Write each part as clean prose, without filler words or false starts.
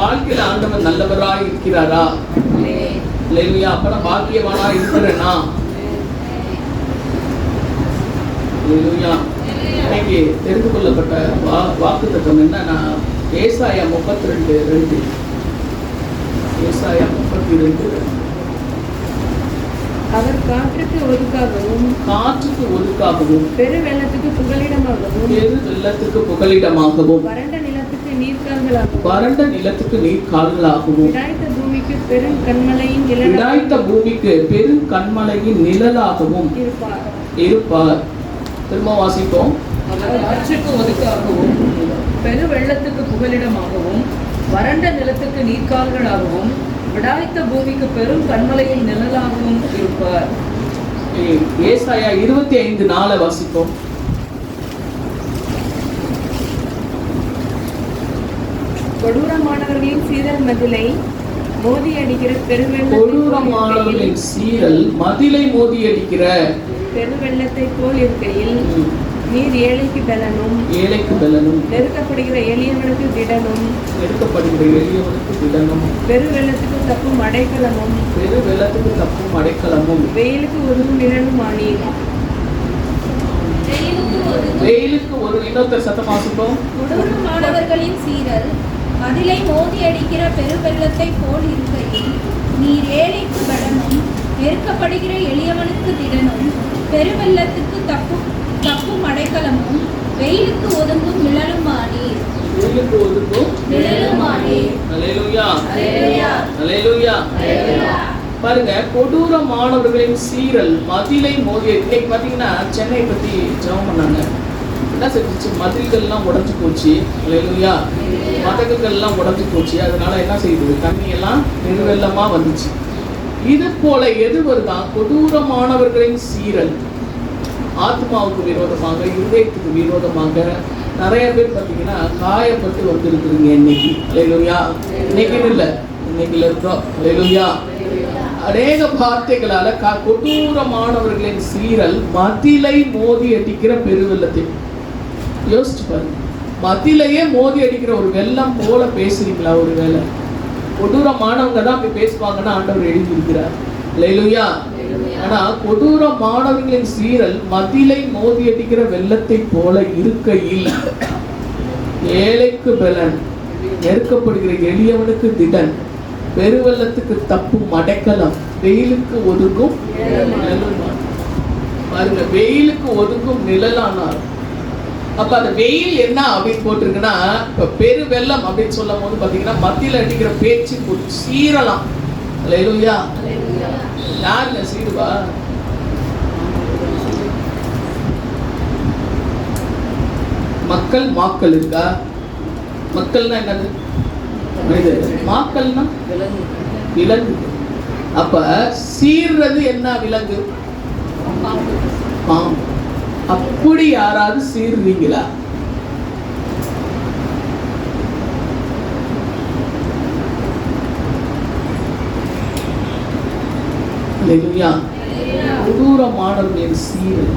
வாழ்க்கையில ஆண்டவர் நல்லவராய் இருக்கிறாரா? அல்லேலூயா. அப்ப நான் பாக்கியவானா இருக்கிறேனா? அல்லேலூயா. இன்னைக்கு தெரிந்து கொள்ளப்பட்ட வாக்குத்தத்தம் என்னன்னா, ஏசாயா 32:2. ஏசாயா 32:2. அவர் காற்றுக்கு ஒதுக்காகவும் பெரு வெள்ளத்துக்கு புகலிடமாகவும் வறண்ட நிலத்துக்கு நீர்க்கால்களாகவும் விடாய்த்த பூமிக்கு பெருங்கன்மலையின் நிழலாகவும் இருப்பார். திரும்ப வாசிப்போம். அவர் காற்றுக்கு ஒதுக்காகவும் பெரு வெள்ளத்துக்கு புகலிடமாகவும் வறண்ட நிலத்துக்கு நீர்க்கால்களாகவும் விடாய்த்த பூமிக்கு பெரும் கண்மலையில் நிழலாகவும் இருப்பார். ஏசாயா 25:4 வாசிப்போம். கொடூரமானவர்களின் சீரல் மதிலை மோதி அடிக்கிற பெருவெள்ளத்தை போல் இருக்கையில் நீர் ஏழைக்கு பலனும் நெருக்கப்படுகிற எளியவனுக்கு திடனும் பெருவெள்ளத்துக்கு தப்பும் அடைக்கலமும் வெயிலுக்கு ஒதுங்கும் நிழலும் ஆனீர். வெயிலுக்கு ஒரு இன்னொரு சத்தம் வாசிப்போம். கொடூரமானவர்களின் சீரல் மதிலை மோதி அடிக்கிற பெருவெள்ளத்தை போல் இருக்கையில் நீர் ஏழைக்கு பலனும் நெருக்கப்படுகிற எளியவனுக்கு திடனும் பெருவெள்ளத்துக்கு தப்பும் அடைக்கலமும் வெயிலுக்கு ஒதுங்கும் நிழலுமானீர். பாருங்க, கொடூரமானவர்களின் சீரல் மதிலை மோதிய. இன்னைக்கு பாத்தீங்கன்னா சென்னை பத்தி ஜெபம் பண்ணாங்க. என்ன செஞ்சிச்சு? மதில்கள்லாம் உடஞ்சு போச்சு. அல்லேலூயா. மதகுகள்லாம் உடஞ்சு போச்சு. அதனால என்ன செய்யுது? தண்ணி எல்லாம் பெருவெள்ளமா வந்துச்சு. இது போல எது வருதான்? கொடூரமானவர்களின் சீரல். ஆத்மாவுக்கு விரோதமாக, இருதயத்துக்கு விரோதமாக நிறைய பேர் பார்த்தீங்கன்னா காயப்பட்டு வந்திருக்குதுங்க இன்னைக்கு. அல்லேலூயா. இன்னைக்குன்னு இல்லை, இன்னைக்குல இருக்கோம். அல்லேலூயா. அநேக வார்த்தைகளால கொடூரமானவர்களின் சீரல் மதிலை மோதி அடிக்கிற பெருவெள்ளத்தை யோசிச்சு பாருங்க. மதிலையே மோதி அடிக்கிற ஒரு வெள்ளம் போல பேசுறீங்களா? ஒரு வேலை கொடூரமானவங்க தான் அப்படி பேசுவாங்கன்னு ஆண்டவர் எழுதியிருக்கிறார். அல்லேலூயா. ஆனா கொடூரமானவர்களின் சீரல் மதிலை மோதி அடிக்கிற வெள்ளத்தை போல இருக்கையில் ஏழைக்கு பலன், நெருக்கப்படுகிற எளியவனுக்கு திடன், பெருவெள்ளத்துக்கு தப்பும் அடைக்கலம், வெயிலுக்கு ஒதுங்கும் நிழலானார். பாருங்க, வெயிலுக்கு ஒதுங்கும் நிழலானார். அப்ப அந்த வெயில் என்ன அப்படின்னு போட்டிருக்குன்னா, இப்ப பெருவெள்ளம் அப்படின்னு சொல்லும் போது பாத்தீங்கன்னா மத்தியில அடிக்கிற பேச்சு சீரலாம். அல்லேலூயா. யாருங்க சீருவா? மாக்கள் இருக்கா? மக்கள்னா என்னது? மாக்கள்னா விலங்கு. அப்ப சீர்றது என்ன விலங்கு? பாம்பு. அப்படி யாராவது சீர்றீங்களா? கொடூரமானவர்களின் சீரல்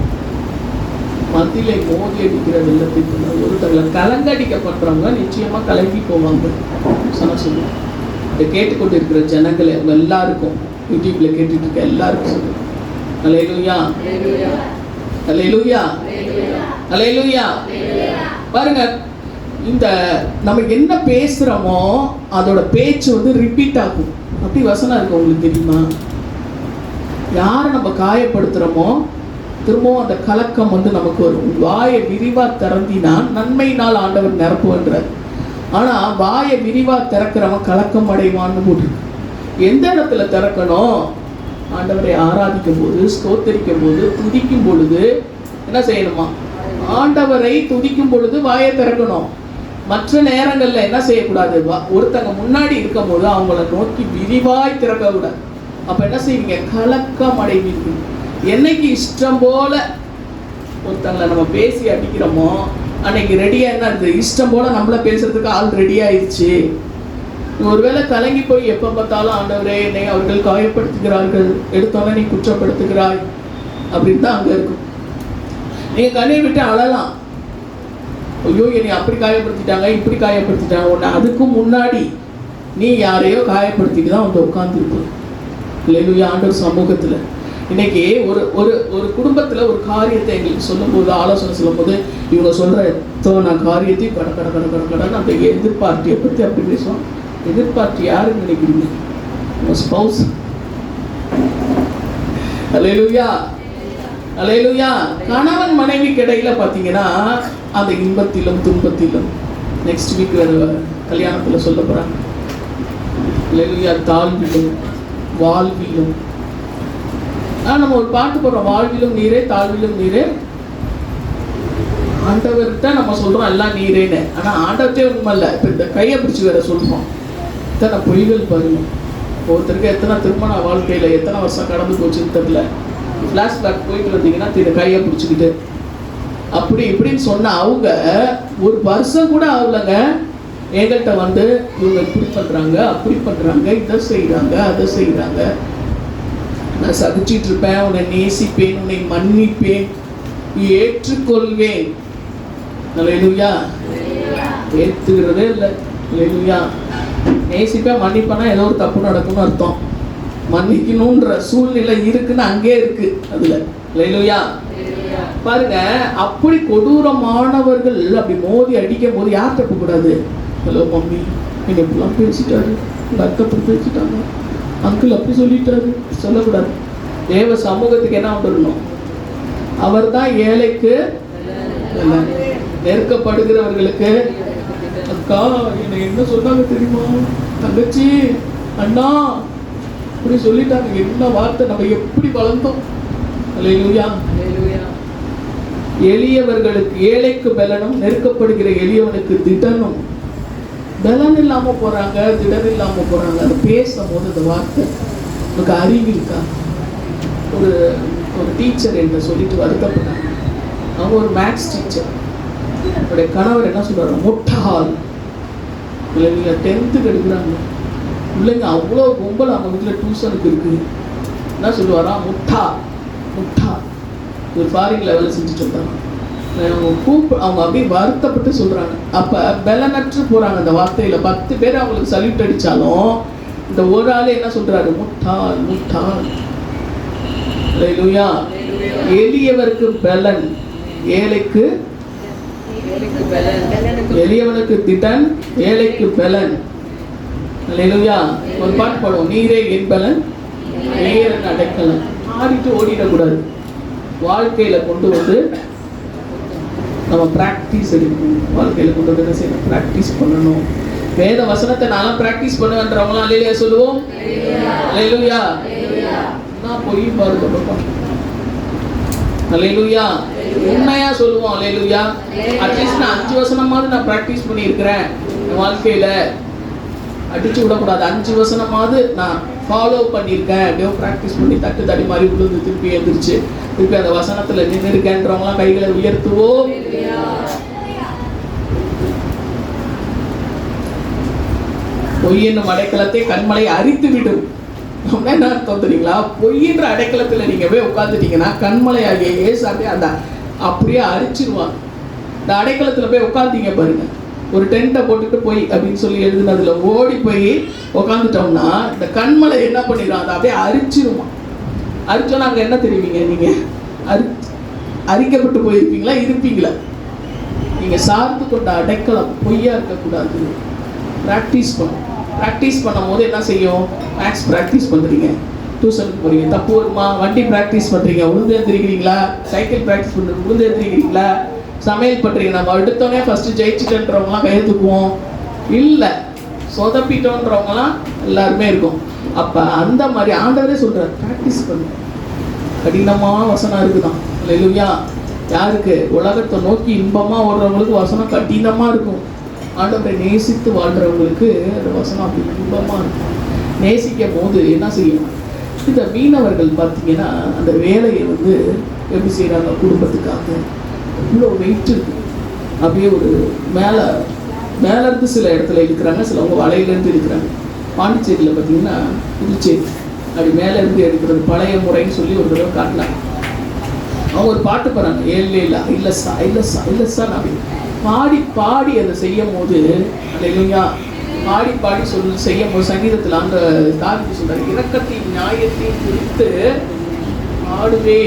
மத்தியிலே மோதி அடிக்கிற வெள்ளத்தை ஒருத்தர்களை கலங்கடிக்கப்படுறவங்க நிச்சயமா கலங்கி போவாங்க. சொல்லு. இதை கேட்டுக்கொண்டு இருக்கிற ஜனங்கள் அவங்க எல்லாருக்கும், யூடியூப்ல கேட்டுட்டு இருக்க எல்லாருக்கும் சொல்லு. அல்லேலூயா. அல்லேலூயா. அல்லேலூயா. பாருங்க, இந்த நம்ம என்ன பேசுறோமோ அதோட பேச்சு ரிப்பீட் ஆகும். அப்படி வசனம் இருக்கு, உங்களுக்கு தெரியுமா? யாரை நம்ம காயப்படுத்துறோமோ திரும்பவும் அந்த கலக்கம் நமக்கு வரும். வாயை விரிவா திறந்தினா நன்மையினால் ஆண்டவர் நிரப்புன்றார். ஆனா வாயை விரிவா திறக்கிறவன் கலக்கம் அடைவான்னு போட்டிருக்கு. எந்த இடத்துல திறக்கணும்? ஆண்டவரை ஆராதிக்கும் போது, ஸ்தோத்தரிக்கும் போது, துதிக்கும் பொழுது என்ன செய்யணுமா? ஆண்டவரை துதிக்கும் பொழுது வாயை திறக்கணும். மற்ற நேரங்கள்ல என்ன செய்யக்கூடாது? ஒருத்தங்க முன்னாடி இருக்கும் போது அவங்கள நோக்கி விரிவாய் திறக்க கூடாது. அப்ப என்ன செய்வீங்க? கலக்கம் அடைவீங்க. என்னைக்கு இஷ்டம் போல ஒருத்தங்களை நம்ம பேசி அடிக்கிறோமோ அன்னைக்கு ரெடியா என்ன இருக்கு? இஷ்டம் போல நம்மள பேசுறதுக்கு ஆள் ரெடி ஆயிடுச்சு. ஒருவேளை கலங்கி போய் எப்ப பார்த்தாலும் ஆண்டவரே என்னை அவர்கள் காயப்படுத்துகிறார்கள், எடுத்தோன்னே நீ குற்றப்படுத்துகிறாய் அப்படின்னு தான் அங்க இருக்கும். நீங்க கண்ணீர் விட்டு அழலாம். ஐயோ என்னை அப்படி காயப்படுத்திட்டாங்க, இப்படி காயப்படுத்திட்டாங்க. உன்னை அதுக்கும் முன்னாடி நீ யாரையோ காயப்படுத்திட்டு தான் வந்து உட்காந்துருப்ப. அல்லேலூயா. ஆண்டவர் சமூகத்தில் இன்னைக்கு ஒரு ஒரு ஒரு குடும்பத்தில் ஒரு காரியத்தை எங்களுக்கு சொல்லும்போது, ஆலோசனை சொல்லும்போது, இவங்க சொல்கிற எத்தனை காரியத்தையும் கடன்னு அந்த எதிர்பார்ட்டியை பற்றி அப்படி பேசுவோம். எதிர்பார்ட்டி யாருன்னு நினைக்கிறீங்க? உங்கள் ஸ்பௌஸ். அல்லேலூயா, அல்லேலூயா. கணவன் மனைவிக்கு இடையில பார்த்தீங்கன்னா அந்த இன்பத்திலும் துன்பத்திலும், நெக்ஸ்ட் வீக் வேறு கல்யாணத்தில் சொல்ல போகிறாங்க. அல்லேலூயா. தாழ்விலும் வாழ்விலும். நம்ம ஒரு பாட்டு போடுறோம், வாழ்விலும் நீரே தாழ்விலும் நீரே. ஆண்டவர்கிட்ட நம்ம சொல்றோம் எல்லாம் நீரேன்னு, ஆனா ஆண்டவர்கிட்டே உண்மை இல்லை. இப்போ இந்த கையை பிடிச்சி வேற சொல்றோம். எத்தனை பொய்கள் பாருங்க. ஒருத்தருக்கு எத்தனை திருமண வாழ்க்கையில எத்தனை வருஷம் கடந்து போச்சுன்னு தெரியல. ஃப்ளாஷ்பேக் போயிட்டு வந்தீங்கன்னா கையை பிடிச்சிக்கிட்டு அப்படி இப்படின்னு சொன்ன அவங்க ஒரு வருஷம் கூட ஆகலைங்க. எங்கள்கிட்ட வந்து இவங்க இப்படி பண்றாங்க, அப்படி பண்றாங்க, இதை செய்யறாங்க, அதை செய்யறாங்க. நான் சகிச்சிட்டு இருப்பேன், உன்னை நேசிப்பேன், உன்னை மன்னிப்பேன், ஏற்றுக்கொள்வேன். அல்லேலூயா. ஏற்றுக்கிறதே இல்லை. அல்லேலூயா. நேசிப்பேன் மன்னிப்பேன்னா ஏதோ ஒரு தப்பு நடக்கும்னு அர்த்தம். மன்னிக்கணுன்ற சூழ்நிலை இருக்குன்னு அங்கே இருக்கு அதுல. அல்லேலூயா. பாருங்க, அப்படி கொடூரமானவர்கள் அப்படி மோதி அடிக்கும் போது யார் தப்பு கூடாது? ஹலோ மம்மி, என்னை இப்படிலாம் பேசிட்டாரு, உங்கள் அக்கா அப்படி பேசிட்டாங்க, அங்கிள் அப்படி சொல்லிட்டாரு சொல்லக்கூடாது. தேவ சமூகத்துக்கு என்ன வந்துடணும்? அவர் தான் ஏழைக்கு நெருக்கப்படுகிறவர்களுக்கு. அக்கா என்னை என்ன சொன்னாங்க தெரியுமா, தங்கச்சி, அண்ணா அப்படி சொல்லிட்டாங்க. என்ன வார்த்தை, நம்ம எப்படி வளர்ந்தோம். அல்லேலூயா. எளியவர்களுக்கு ஏழைக்கு பலனும், நெருக்கப்படுகிற எளியவனுக்கு திடனும். பலன் இல்லாம போறாங்க, திடன் இல்லாம போறாங்க. அது பேசும்போது அந்த வார்த்தை நமக்கு அறிவு இருக்கா? ஒரு ஒரு டீச்சர் என்ன சொல்லிட்டு வருத்தப்பட்டாங்க. அவங்க ஒரு மேக்ஸ் டீச்சர். அவருடைய கணவர் என்ன சொல்றாரு, முட்டாள். இல்லை நீங்க 10th எடுக்கிறாங்க பிள்ளைங்க, அவ்வளோ கும்பல் அவங்க வீட்டில் டியூஷனுக்கு இருக்கு. என்ன சொல்லுவாரா, முட்டா முட்டா. ஒரு ஃபாரின் லெவலில் செஞ்சுட்டு வந்தாங்க. அவங்க அப்படியே வருத்தப்பட்டு சொல்றாங்க. அப்ப பலனற்று போறாங்க அந்த வார்த்தையில. 10 பேர் அவங்களுக்கு சல்யூட் அடிச்சாலும் இந்த ஒரு ஆளே என்ன சொல்றாரு, முட்டாள் முட்டாள். அல்லேலூயா. எளியவருக்கு பலன், ஏழைக்கு எளியவனுக்கு திடன், ஏழைக்கு பலன். அல்லேலூயா. ஒரு பாட்டு பாடுவோம், நீரே என் பலன், நேரன் அடைக்கலம். ஆடிட்டு ஓடிடக்கூடாது. வாழ்க்கையில கொண்டு வந்து நம்ம பிராக்டிஸ் எடுக்கணும். வாழ்க்கையில கொண்டு வந்து என்ன செய்யணும், பிராக்டிஸ் பண்ணணும். வேத வசனத்தை நானும் பிராக்டிஸ் பண்ணுவேன்றவங்களாம் அல்லேலூயா சொல்லுவோம். அல்லேலூயா. நான் போய் பாருங்க, அல்லேலூயா. உண்மையா சொல்லுவோம். அல்லேலூயா. அட்லீஸ்ட் நான் 5 வசனமாவது நான் பிராக்டிஸ் பண்ணியிருக்கிறேன் என் வாழ்க்கையில. அடிச்சு விடக்கூடாது. 5 வசனமாவது நான் ஃபாலோ பண்ணியிருக்கேன். அப்படியே ப்ராக்டிஸ் பண்ணி தட்டு தடி மாதிரி விழுந்து திருப்பி எழுந்திரிச்சு திருப்பி அந்த வசனத்துல நின்று இருக்கேன்றவங்களாம் கைகளை உயர்த்துவோம். பொய்யென்னும் அடைக்கலத்தை கண்மலை அரித்து விடும். என்ன அர்த்தம் தெரியுங்களா? பொய்யின்ற அடைக்கலத்துல நீங்க போய் உட்காந்துட்டீங்கன்னா கண்மலை ஆகிய இயேசு அப்படியே அந்த அப்படியே அரிச்சிருவாங்க. இந்த அடைக்கலத்துல போய் உட்காந்தீங்க பாருங்க, ஒரு டென்ட்டை போட்டுட்டு போய் அப்படின்னு சொல்லி எழுதுனதுல ஓடி போய் உக்காந்துட்டோம்னா இந்த கண்மலை என்ன பண்ணிடும், அதை அப்படியே அரிச்சிருமா. அரிச்சோன்னா அங்கே என்ன தெரிவிங்க, நீங்கள் அரிக்கப்பட்டு போயிருப்பீங்களா, இருப்பீங்களா? நீங்கள் சார்ந்து கொண்ட அடைக்கலம் பொய்யா இருக்கக்கூடாது. ப்ராக்டிஸ் பண்ணும். ப்ராக்டிஸ் பண்ணும் போது என்ன செய்யும், மேக்ஸ் ப்ராக்டிஸ் பண்ணுறீங்க, டியூஷனுக்கு போகிறீங்க, தப்பு வருமா, வண்டி ப்ராக்டிஸ் பண்ணுறீங்க, உளுந்து எழுந்திரிக்கிறீங்களா, சைக்கிள் ப்ராக்டிஸ் பண்ணுறீங்க, உளுந்து எழுந்திரிக்கிறீங்களா, சமையல் பண்ணுறீங்க. நம்ம எடுத்தோடனே ஃபஸ்ட்டு ஜெயிச்சுட்டோன்றவங்களாம் கையெழுத்துக்குவோம் இல்லை, சொதப்பிட்டோன்றவங்களாம் எல்லாருமே இருக்கும். அப்போ அந்த மாதிரி ஆண்டவரே சொல்கிறார், ப்ராக்டிஸ் பண்ணுங்க. கடினமான வசனம் இருக்குதான். அல்லேலூயா. யாருக்கு? உலகத்தை நோக்கி இன்பமாக ஓடுறவங்களுக்கு வசனம் கடினமாக இருக்கும். ஆண்டவரை நேசித்து வாழ்கிறவங்களுக்கு அந்த வசனம் அப்படி இன்பமாக இருக்கும். நேசிக்கும் போது என்ன செய்யணும், இந்த மீனவர்கள் பார்த்தீங்கன்னா அந்த வேலையை வந்து எப்படி செய்கிறாங்க, குடும்பத்துக்காக இவ்வளோ வெயிட் இருக்கு. அப்படியே ஒரு மேலேருந்து சில இடத்துல இருக்கிறாங்க, சிலவங்க வலையிலேருந்து இருக்கிறாங்க. பாண்டிச்சேரியில் பார்த்தீங்கன்னா புதுச்சேரி அப்படி மேலேருந்து எடுக்கிறது பழைய முறைன்னு சொல்லி ஒரு தடவை காட்டலாம். அவங்க ஒரு பாட்டு பாடுறாங்க, இல்லைசா இல்லைசா இல்லைசா அப்படி பாடி பாடி அதை செய்யும் போது அல்லேலூயா பாடி பாடி செய்யும் போது சங்கீதத்தில் அந்த தாவீது சொல்றாரு, இரக்கத்தையும் நியாயத்தையும் குறித்து பாடுவே.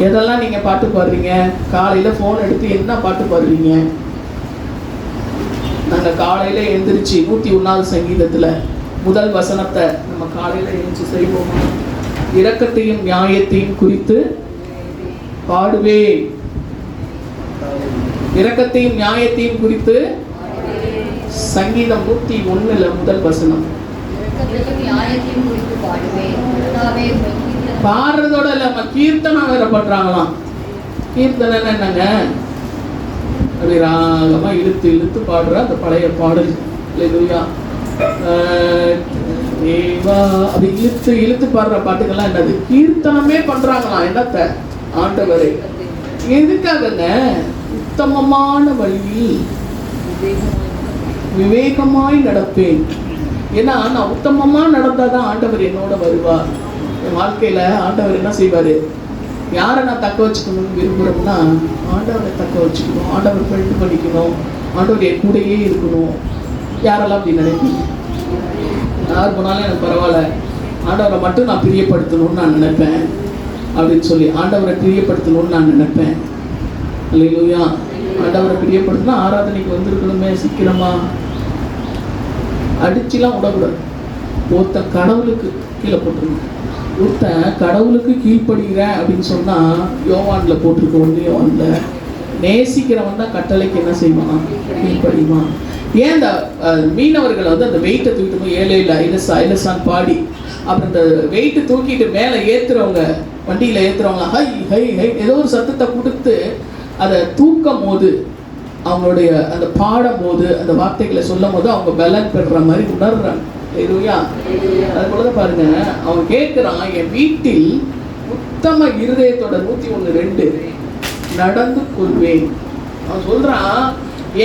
எதெல்லாம் நீங்க பாட்டு பாடுறீங்க? காலையில போன் எடுத்து என்ன பாட்டு பாடுவீங்க? நாங்க காலையில எந்திரிச்சு 101வது சங்கீதத்துல முதல் வசனத்தை நம்ம காலையில எழுந்து செய்வோமா? இரக்கத்தையும் நியாயத்தையும் குறித்து பாடுவே. இரக்கத்தையும் நியாயத்தையும் குறித்து சங்கீதம் 101 முதல் வசனம். பாடுறதோட இல்லாம கீர்த்தனம் வேற பண்றாங்களாம். கீர்த்தனை என்னங்க? அப்படி ராகமா இழுத்து இழுத்து பாடுற அந்த பழைய பாடல். அல்லேலூயா. தேவா அப்படி இழுத்து இழுத்து பாடுற பாட்டுக்கெல்லாம் என்னது? கீர்த்தனமே பண்றாங்களாம். என்னத்த? ஆண்டவரே. எதுக்காகங்க? உத்தமமான வழியில் விவேகமாய் நடப்பேன். ஏன்னா நான் உத்தமமா நடந்தாதான் ஆண்டவர் என்னோட வருவார். என் வாழ்க்கையில ஆண்டவர் என்ன செய்வாரு? யாரை நான் தக்க வச்சுக்கணும்னு விரும்புகிறோம்னா ஆண்டவரை தக்க வச்சுக்கணும், ஆண்டவர் ஃப்ரெண்டு பண்ணிக்கணும், ஆண்டவர் என் கூடையே இருக்கணும். யாரெல்லாம் அப்படி நினைப்பீங்க? யார் போனாலும் எனக்கு பரவாயில்ல, ஆண்டவரை மட்டும் நான் பிரியப்படுத்தணும்னு நான் நினைப்பேன் அப்படின்னு சொல்லி ஆண்டவரை பிரியப்படுத்தணும்னு நான் நினைப்பேன். அல்லேலூயா. ஆண்டவரை பிரியப்படுத்தினா ஆராதனைக்கு வந்திருக்கணுமே சீக்கிரமா. அடிச்சுலாம் விடக்கூடாது. ஒருத்தன் கடவுளுக்கு கீழே போட்டுருங்க. ஒருத்தன் கடவுளுக்கு கீழ்ப்படுகிறேன் அப்படின்னு சொன்னா யோவான்ல போட்டிருக்க, 1 யோவான்ல, நேசிக்கிறவன் தான் கட்டளைக்கு என்ன செய்வான்? கீழ்ப்படிவான். ஏன் இந்த மீனவர்களை வந்து அந்த வெயிட்டை தூக்கிட்டு போய் ஏழையில் ஐலசான் பாடி அப்புறம் இந்த வெயிட்டு தூக்கிட்டு மேலே ஏற்றுறவங்க, வண்டியில் ஏற்றுறவங்க ஹை ஹை ஹை ஏதோ ஒரு சத்தத்தை கொடுத்து அதை தூக்கும் போது, அவங்களுடைய அந்த பாடும் போது, அந்த வார்த்தைகளை சொல்லும் போது அவங்க பலன் பெறுற மாதிரி உணர்றாங்க. அது போலதான் பாருங்க, அவன் கேட்கிறான், என் வீட்டில் உத்தம இருதயத்தோட 101:2 நடந்து கொள்வேன். அவன் சொல்றான்,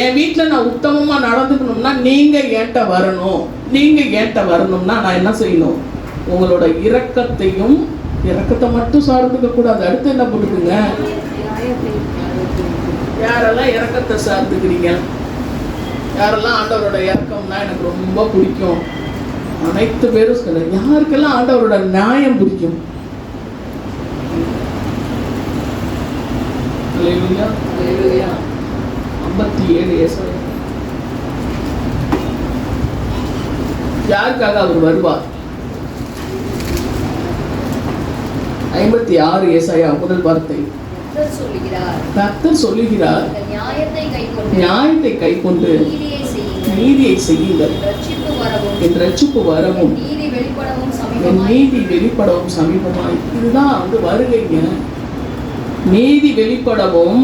என் வீட்டுல நான் உத்தமமா நடந்துக்கணும்னா நீங்க என்கிட்ட வரணும். நீங்க என்கிட்ட வரணும்னா நான் என்ன செய்யணும்? உங்களோட இரக்கத்தை மட்டும் சார்ந்துக்க கூடாது. அடுத்து என்ன பண்ணுங்க? யாரெல்லாம் இரக்கத்தை சார்ந்துக்கிறீங்க? யாரெல்லாம் ஆண்டவரோட இரக்கம்னா எனக்கு ரொம்ப பிடிக்கும்? அனைத்து பேரும் சொல்ல. யாருக்கெல்லாம் ஆண்டவரோட நியாயம் பிடிக்கும்? அல்லேலூயா. அல்லேலூயா. 57 ஏசாயா. யாருக்காக அவர் வருவார்? 56 ஏசாயா முதல் வார்த்தை. கர்த்தர் சொல்லுகிறார், நியாயத்தை கைக்கொண்டு நீதியை செய்யுங்கள், என் ரட்சிப்பு வரவும் என் நீதி வெளிப்படவும் சமீபமாய். இதுதான் வந்து வருகைங்க. நீதி வெளிப்படவும்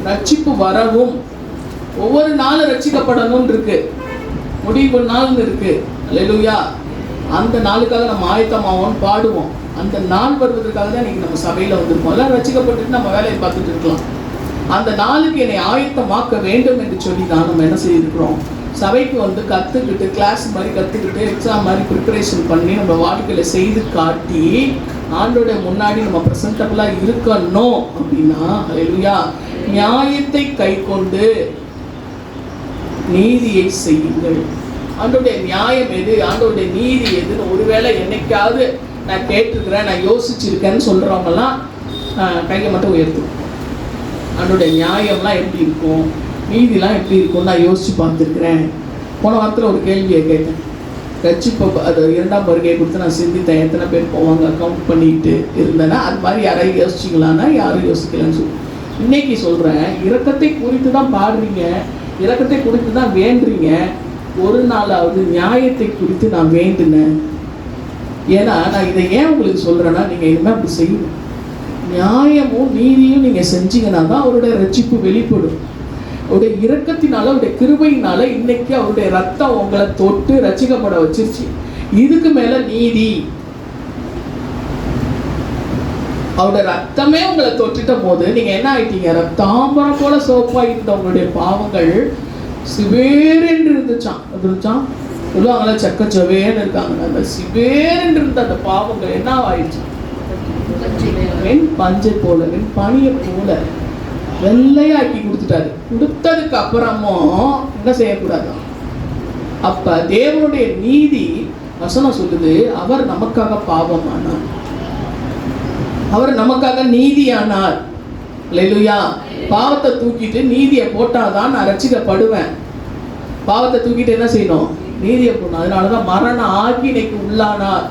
ரட்சிப்பு வரவும். ஒவ்வொரு நாளும் ரட்சிக்கப்படணும் இருக்கு, முடிவு நாள் இருக்கு. அல்லேலூயா. அந்த நாளுக்காக நம்ம ஆயத்தமாவோம், பாடுவோம். அந்த நாள் வருவதற்காக தான் இன்னைக்கு நம்ம சபையில வந்திருக்கோம். எல்லாம் ரட்சிக்கப்பட்டு நம்ம வேலையை பார்த்துட்டு இருக்கலாம். அந்த நாளுக்கு என்னை ஆயத்தமாக்க வேண்டும் என்று சொல்லி தான் நம்ம என்ன செய்திருக்கிறோம்? சபைக்கு வந்து கற்றுக்கிட்டு, கிளாஸ் மாதிரி கற்றுக்கிட்டு, எக்ஸாம் மாதிரி ப்ரிப்பரேஷன் பண்ணி நம்ம வாழ்க்கையில செய்து காட்டி ஆண்டோட முன்னாடி நம்ம ப்ரெசன்டபிளாக இருக்கணும். அப்படின்னா அல்லேலூயா, நியாயத்தை கை கொண்டு நீதியை செய்யுங்கள். ஆண்டோடைய நியாயம் எது, ஆண்டோடைய நீதி எதுன்னு ஒருவேளை என்னைக்காவது நான் கேட்டிருக்கிறேன், நான் யோசிச்சிருக்கேன்னு சொல்கிறவங்கலாம் கையை மட்டும் உயர்த்தும். ஆண்டோடைய நியாயம்லாம் எப்படி இருக்கும், நீதிலாம் எப்படி இருக்கும் நான் யோசித்து பார்த்துருக்குறேன். போன வாரத்தில் ஒரு கேள்வியை கேட்டேன். ரட்சிப்பை அது 2ஆம் வருகையை கொடுத்து நான் சிந்தித்தேன், எத்தனை பேர் போவாங்க கவுண்ட் பண்ணிட்டு இருந்தேன்னா. அது மாதிரி யாரையும் யோசிச்சிங்களான்னா யாரும் யோசிக்கலன்னு சொல்லி இன்னைக்கு சொல்கிறேன். இரக்கத்தை குறித்து தான் பாடுறீங்க, இரக்கத்தை குறித்து தான் வேண்டுறீங்க. ஒரு நாளாவது நியாயத்தை குறித்து நான் வேண்டுனேன். ஏன்னா நான் இதை ஏன் உங்களுக்கு சொல்கிறேன்னா, நீங்கள் இனிமேல் அப்படி செய்யணும். நியாயமும் நீதியும் நீங்கள் செஞ்சீங்கன்னா தான் அவருடைய ரட்சிப்பு வெளிப்படும். அவருடைய இரக்கத்தினால, அவருடைய கிருபையினால இன்னைக்கு அவருடைய ரத்தம் உங்களை தொட்டு ரட்சிக்கப்பட வச்சிருச்சு. இதுக்கு மேல நீதி, அவருடைய ரத்தமே உங்களை தொட்டுட்ட போது நீங்க என்ன ஆயிட்டீங்க? ரத்தாம்பரம் போல சோப்பா இருந்த உங்களுடைய பாவங்கள் சிவேரென்று இருந்துச்சான் சொல்லுவாங்களா, செக்கச்சவேன்னு இருக்காங்க. அந்த சிவேரென்று இருந்த அந்த பாவங்கள் என்ன ஆயிடுச்சு? வெண் பஞ்சை போல, வெண் பனியை போல வெள்ளையாக்கி கொடுத்துட்டாரு. கொடுத்ததுக்கு அப்புறமும் என்ன செய்யக்கூடாது? அப்ப தேவனுடைய நீதி வசனம் சொல்லுது, அவர் நமக்காக பாவமானார், அவர் நமக்காக நீதியானார். அல்லேலூயா. பாவத்தை தூக்கிட்டு நீதியை போட்டாதான் நான் ரட்சிக்கப்படுவேன். பாவத்தை தூக்கிட்டு என்ன செய்யணும்? நீதியை போடணும். அதனாலதான் மரண ஆக்கினைக்கு உள்ளானார்.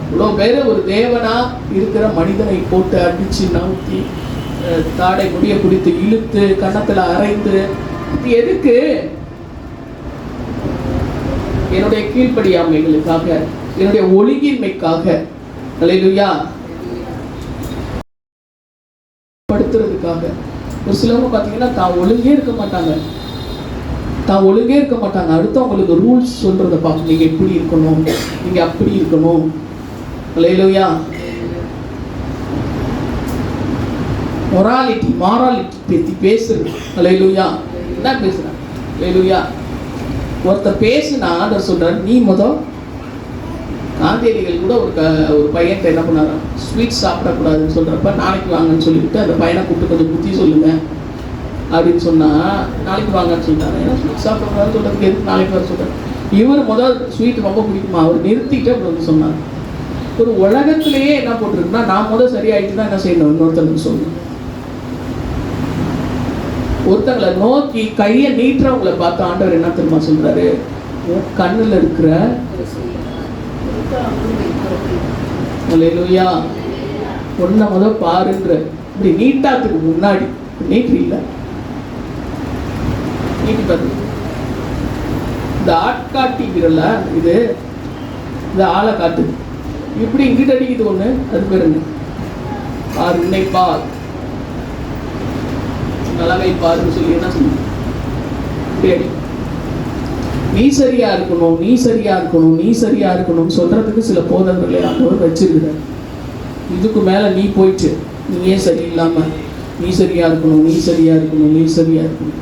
இவ்வளோ பேர் ஒரு தேவனா இருக்கிற மனிதனை போட்டு அடிச்சு நவுத்தி தாடை முடிய பிடித்து இழுத்து கன்னத்துல அரைந்து, இது எதுக்கு? என்னுடைய கீழ்ப்படியாமைகளுக்காக, என்னுடைய ஒழுங்கின்மைக்காக. அல்லேலூயா. படுத்துறதுக்காக. ஒரு சிலவங்க பார்த்தீங்கன்னா தான் ஒழுங்கே இருக்க மாட்டாங்க, அடுத்தவங்களுக்கு ரூல்ஸ் சொல்றதை பார்க்க, நீங்க எப்படி இருக்கணும், நீங்க அப்படி இருக்கணும். அல்லேலூயா. மொராலிட்டி பத்தி பேசுறது. அல்லேலூயா. என்ன பேசுறேன்? அல்லேலூயா. ஒருத்தர் பேசுனா அதை சொல்றாரு, நீ காந்தியடிகள் கூட ஒரு பையன்கிட்ட என்ன பண்ணாரு, ஸ்வீட் சாப்பிடக்கூடாதுன்னு சொல்றப்ப நாளைக்கு வாங்கன்னு சொல்லிவிட்டு அந்த பையனை கூப்பிட்டு கொஞ்சம் புத்தி சொல்லுங்க அப்படின்னு சொன்னா நாளைக்கு வாங்கன்னு சொல்றாரு. ஏன்னா ஸ்வீட் சாப்பிடக்கூடாதுன்னு சொல்றதுக்கு எதுக்கு நாளைக்கு வர சொல்றாரு? இவர் ஸ்வீட் ரொம்ப பிடிக்குமா, அவர் நிறுத்திட்டு அப்படி வந்து சொன்னார். ஒரு உலகத்திலேயே என்ன போட்டிருக்குன்னா, நான் சரியாயிட்டு தான் என்ன செய்யணும், இன்னொருத்தருக்கு சொல்லணும். ஒருத்தங்களை நோக்கி கையை நீட்டுறவங்களை பார்த்து ஆண்டவர் என்ன தெரியுமா சொல்றாரு? கண்ணுல இருக்கிற அல்லேலூயா ஒன்ன பாருன்ற. இப்படி நீட்டாத்துக்கு முன்னாடி நீட்டு இல்லை, நீட்டி பாரு. இந்த ஆட்காட்டி விரல இது இந்த ஆளை காட்டு, இப்படி இங்கிட்ட அடிக்குது ஒண்ணு, அது பேரு பாரு, உன்னை பார், நலமை பாருன்னு சொல்லி என்ன சொல்லு, இப்படி அடி. நீ சரியா இருக்கணும், நீ சரியா இருக்கணும், நீ சரியா இருக்கணும் சொல்றதுக்கு சில போதகர்களை ஆண்டவர் வச்சிருக்கிறார். இதுக்கு மேல நீ போயிட்டு நீயே சரியில்லாம நீ சரியா இருக்கணும், நீ சரியா இருக்கணும், நீ சரியா இருக்கணும்.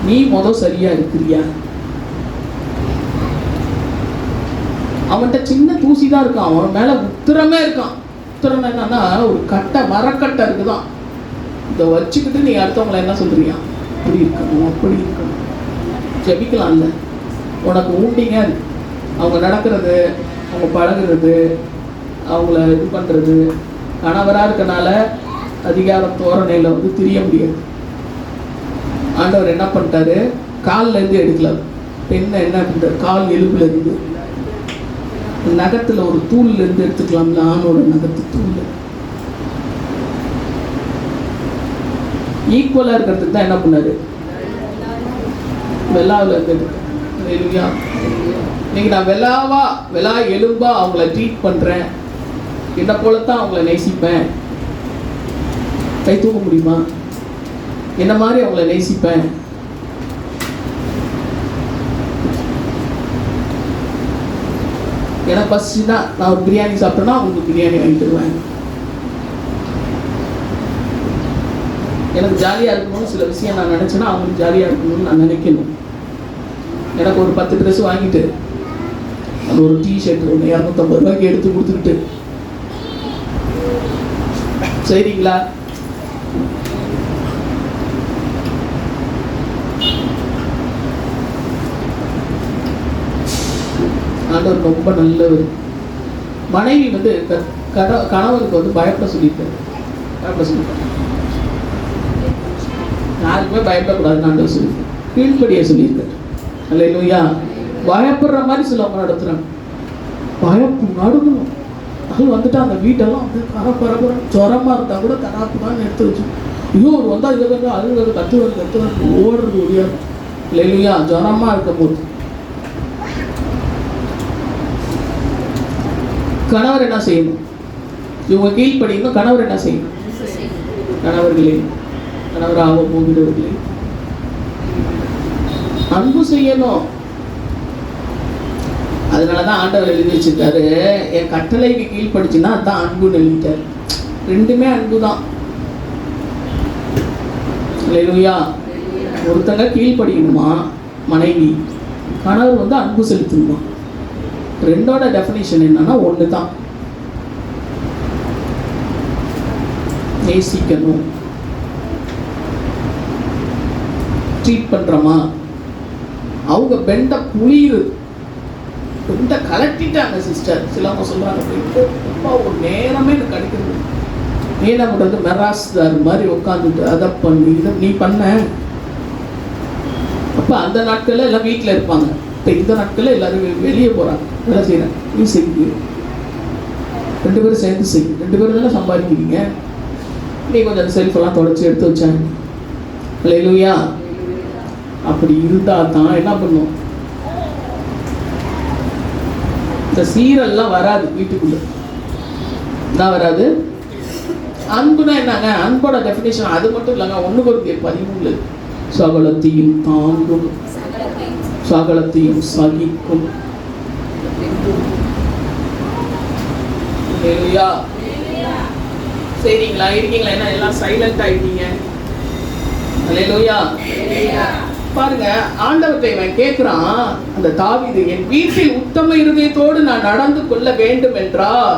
நீ சரியா இருக்கிறியா? அவன்கிட்ட சின்ன தூசி தான் இருக்கான், அவன் மேல உத்திரமே இருக்கான். உத்திரம் என்னன்னா ஒரு கட்டை, மரக்கட்டை இருக்குதான். இதை வச்சுக்கிட்டு நீ அடுத்தவங்களை என்ன சொல்றியா? அப்படி இருக்கணும், அப்படி இருக்கணும். ஜெபிக்கலாம்ல, உனக்கு ஊண்டிங்க இருக்கு. அவங்க நடக்கிறது, அவங்க பழகுறது, அவங்கள இது பண்ணுறது, கணவராக இருக்கனால அதிகார தோரணையில் திரிய முடியாது. ஆண்டவர் என்ன பண்ணிட்டாரு? காலில் இருந்து எடுக்கலாம். பெண்ணை என்ன பண்ணுறாரு? கால் எலும்புல இருந்து, நகத்தில் ஒரு தூள்ல இருந்து எடுத்துக்கலாம்ல, ஆணோட நகத்து தூள். ஈக்குவலாக இருக்கிறதுக்கு தான் என்ன பண்ணாரு? வெள்ளாவில் இருந்தது. இன்னைக்கு நான் வெள்ளா எலும்பா அவங்கள ட்ரீட் பண்றேன், என்ன போலத்தான் அவங்கள நேசிப்பேன். கை தூக்க முடியுமா? என்ன மாதிரி அவங்கள நேசிப்பேன். எனக்கு பசிச்சுன்னா நான் ஒரு பிரியாணி சாப்பிட்டேன்னா அவங்களுக்கு பிரியாணி வாங்கி தருவேன். எனக்கு ஜாலியாக இருக்கணும்னு சில விஷயம் நான் நினச்சேன்னா அவங்களுக்கு ஜாலியாக இருக்கணும்னு நான் நினைக்கணும். எனக்கு ஒரு 10 ட்ரெஸ் வாங்கிட்டு அது ஒரு டிஷர்ட் ஒன்று 250 ரூபாய்க்கு எடுத்து கொடுத்துக்கிட்டு, சரிங்களா? ஆண்டவர் ரொம்ப நல்லவர். மனைவி கணவனுக்கு பயப்பட சொல்லியிருக்காரு. யாருக்குமே பயப்படக்கூடாதுன்னு ஆண்டவர் சொல்லியிருக்காரு. கீழ்ப்படிய சொல்லியிருக்காரு. அல்லேலூயா. பயப்படுற மாதிரி சிலவங்க நடத்துறாங்க. பயப்பு நடுக்கணும். அது வந்துட்டு அந்த வீட்டெல்லாம் வந்து கரப்பரப்புற ஜுரமா இருந்தா கூட கராப்பு தான் எடுத்து வச்சு, ஐயோ ஒரு வந்தா இதை அது கத்துவது ஓடுறது முடியாது. அல்லேலூயா. ஜுரமா இருக்கும் போது கணவர் என்ன செய்யணும்? இவங்க கீழ்ப்படியணும். கணவர் என்ன செய்யணும்? கணவர்களே, கணவராக போகிறவர்களே அன்பு செய்யணும். அதனாலதான் ஆண்டவர் எழுதி வச்சிருக்காரு, என் கட்டளைக்கு கீழ்படிச்சுன்னா அதான் அன்புன்னு எழுதிட்டாரு. ரெண்டுமே அன்பு தான். அல்லேலூயா. ஒருத்தங்க கீழ்படியணுமா மனைவி, கணவர் அன்பு செலுத்தணுமா. ரெண்டோட டெஃபினிஷன் என்னன்னா ஒன்று தான். நேசிக்கணும். ட்ரீட் பண்றோமா, அவங்க பெண்டை புளியுது, பெண்டை கலட்டிட்டாங்க சிஸ்டர். சிலவங்க சொல்றாங்க அப்பா ஒரு நேரமே எனக்கு கிடைக்கிறது. நீ என்ன பண்றது, மெராஸ்தார் மாதிரி உட்காந்துட்டு அதை பண்ணி இதை நீ பண்ண. அப்போ அந்த நாட்களில் எல்லாம் வீட்டில் இருப்பாங்க. இப்போ இந்த நாட்களில் எல்லாரும் வெளியே போகிறாங்க, வேலை செய்கிறாங்க. நீ செய்ய, 2 பேரும் சேர்ந்து செய்யும், 2 பேரும் தானே சம்பாதிக்கிறீங்க. நீ கொஞ்சம் அந்த செல்ஃபெல்லாம் தொடச்சி எடுத்து வச்சாங்க. அல்லேலூயா. அப்படி இருந்தால் தான் என்ன பண்ணும், இந்த சீரெல்லாம் வராது வீட்டுக்குள்ள. என்ன வராது? அன்புனா என்னங்க? அன்போட டெஃபினேஷன் அது மட்டும் இல்லைங்க. 1 Corinthians 13 சகலத்தையும் தாங்கும், சகலத்தையும் சகிக்கும். அல்லேலூயா. சரிங்களா? இருக்கீங்களா? என்ன எல்லாம் சைலண்ட் ஆயிட்டீங்க? அல்லேலூயா. பாருங்க, ஆண்டவர்கிட்ட இவன் கேட்கிறான், அந்த தாவீது, என் வீட்டில் உத்தம இருதயத்தோடு நான் நடந்து கொள்ள வேண்டும் என்றால்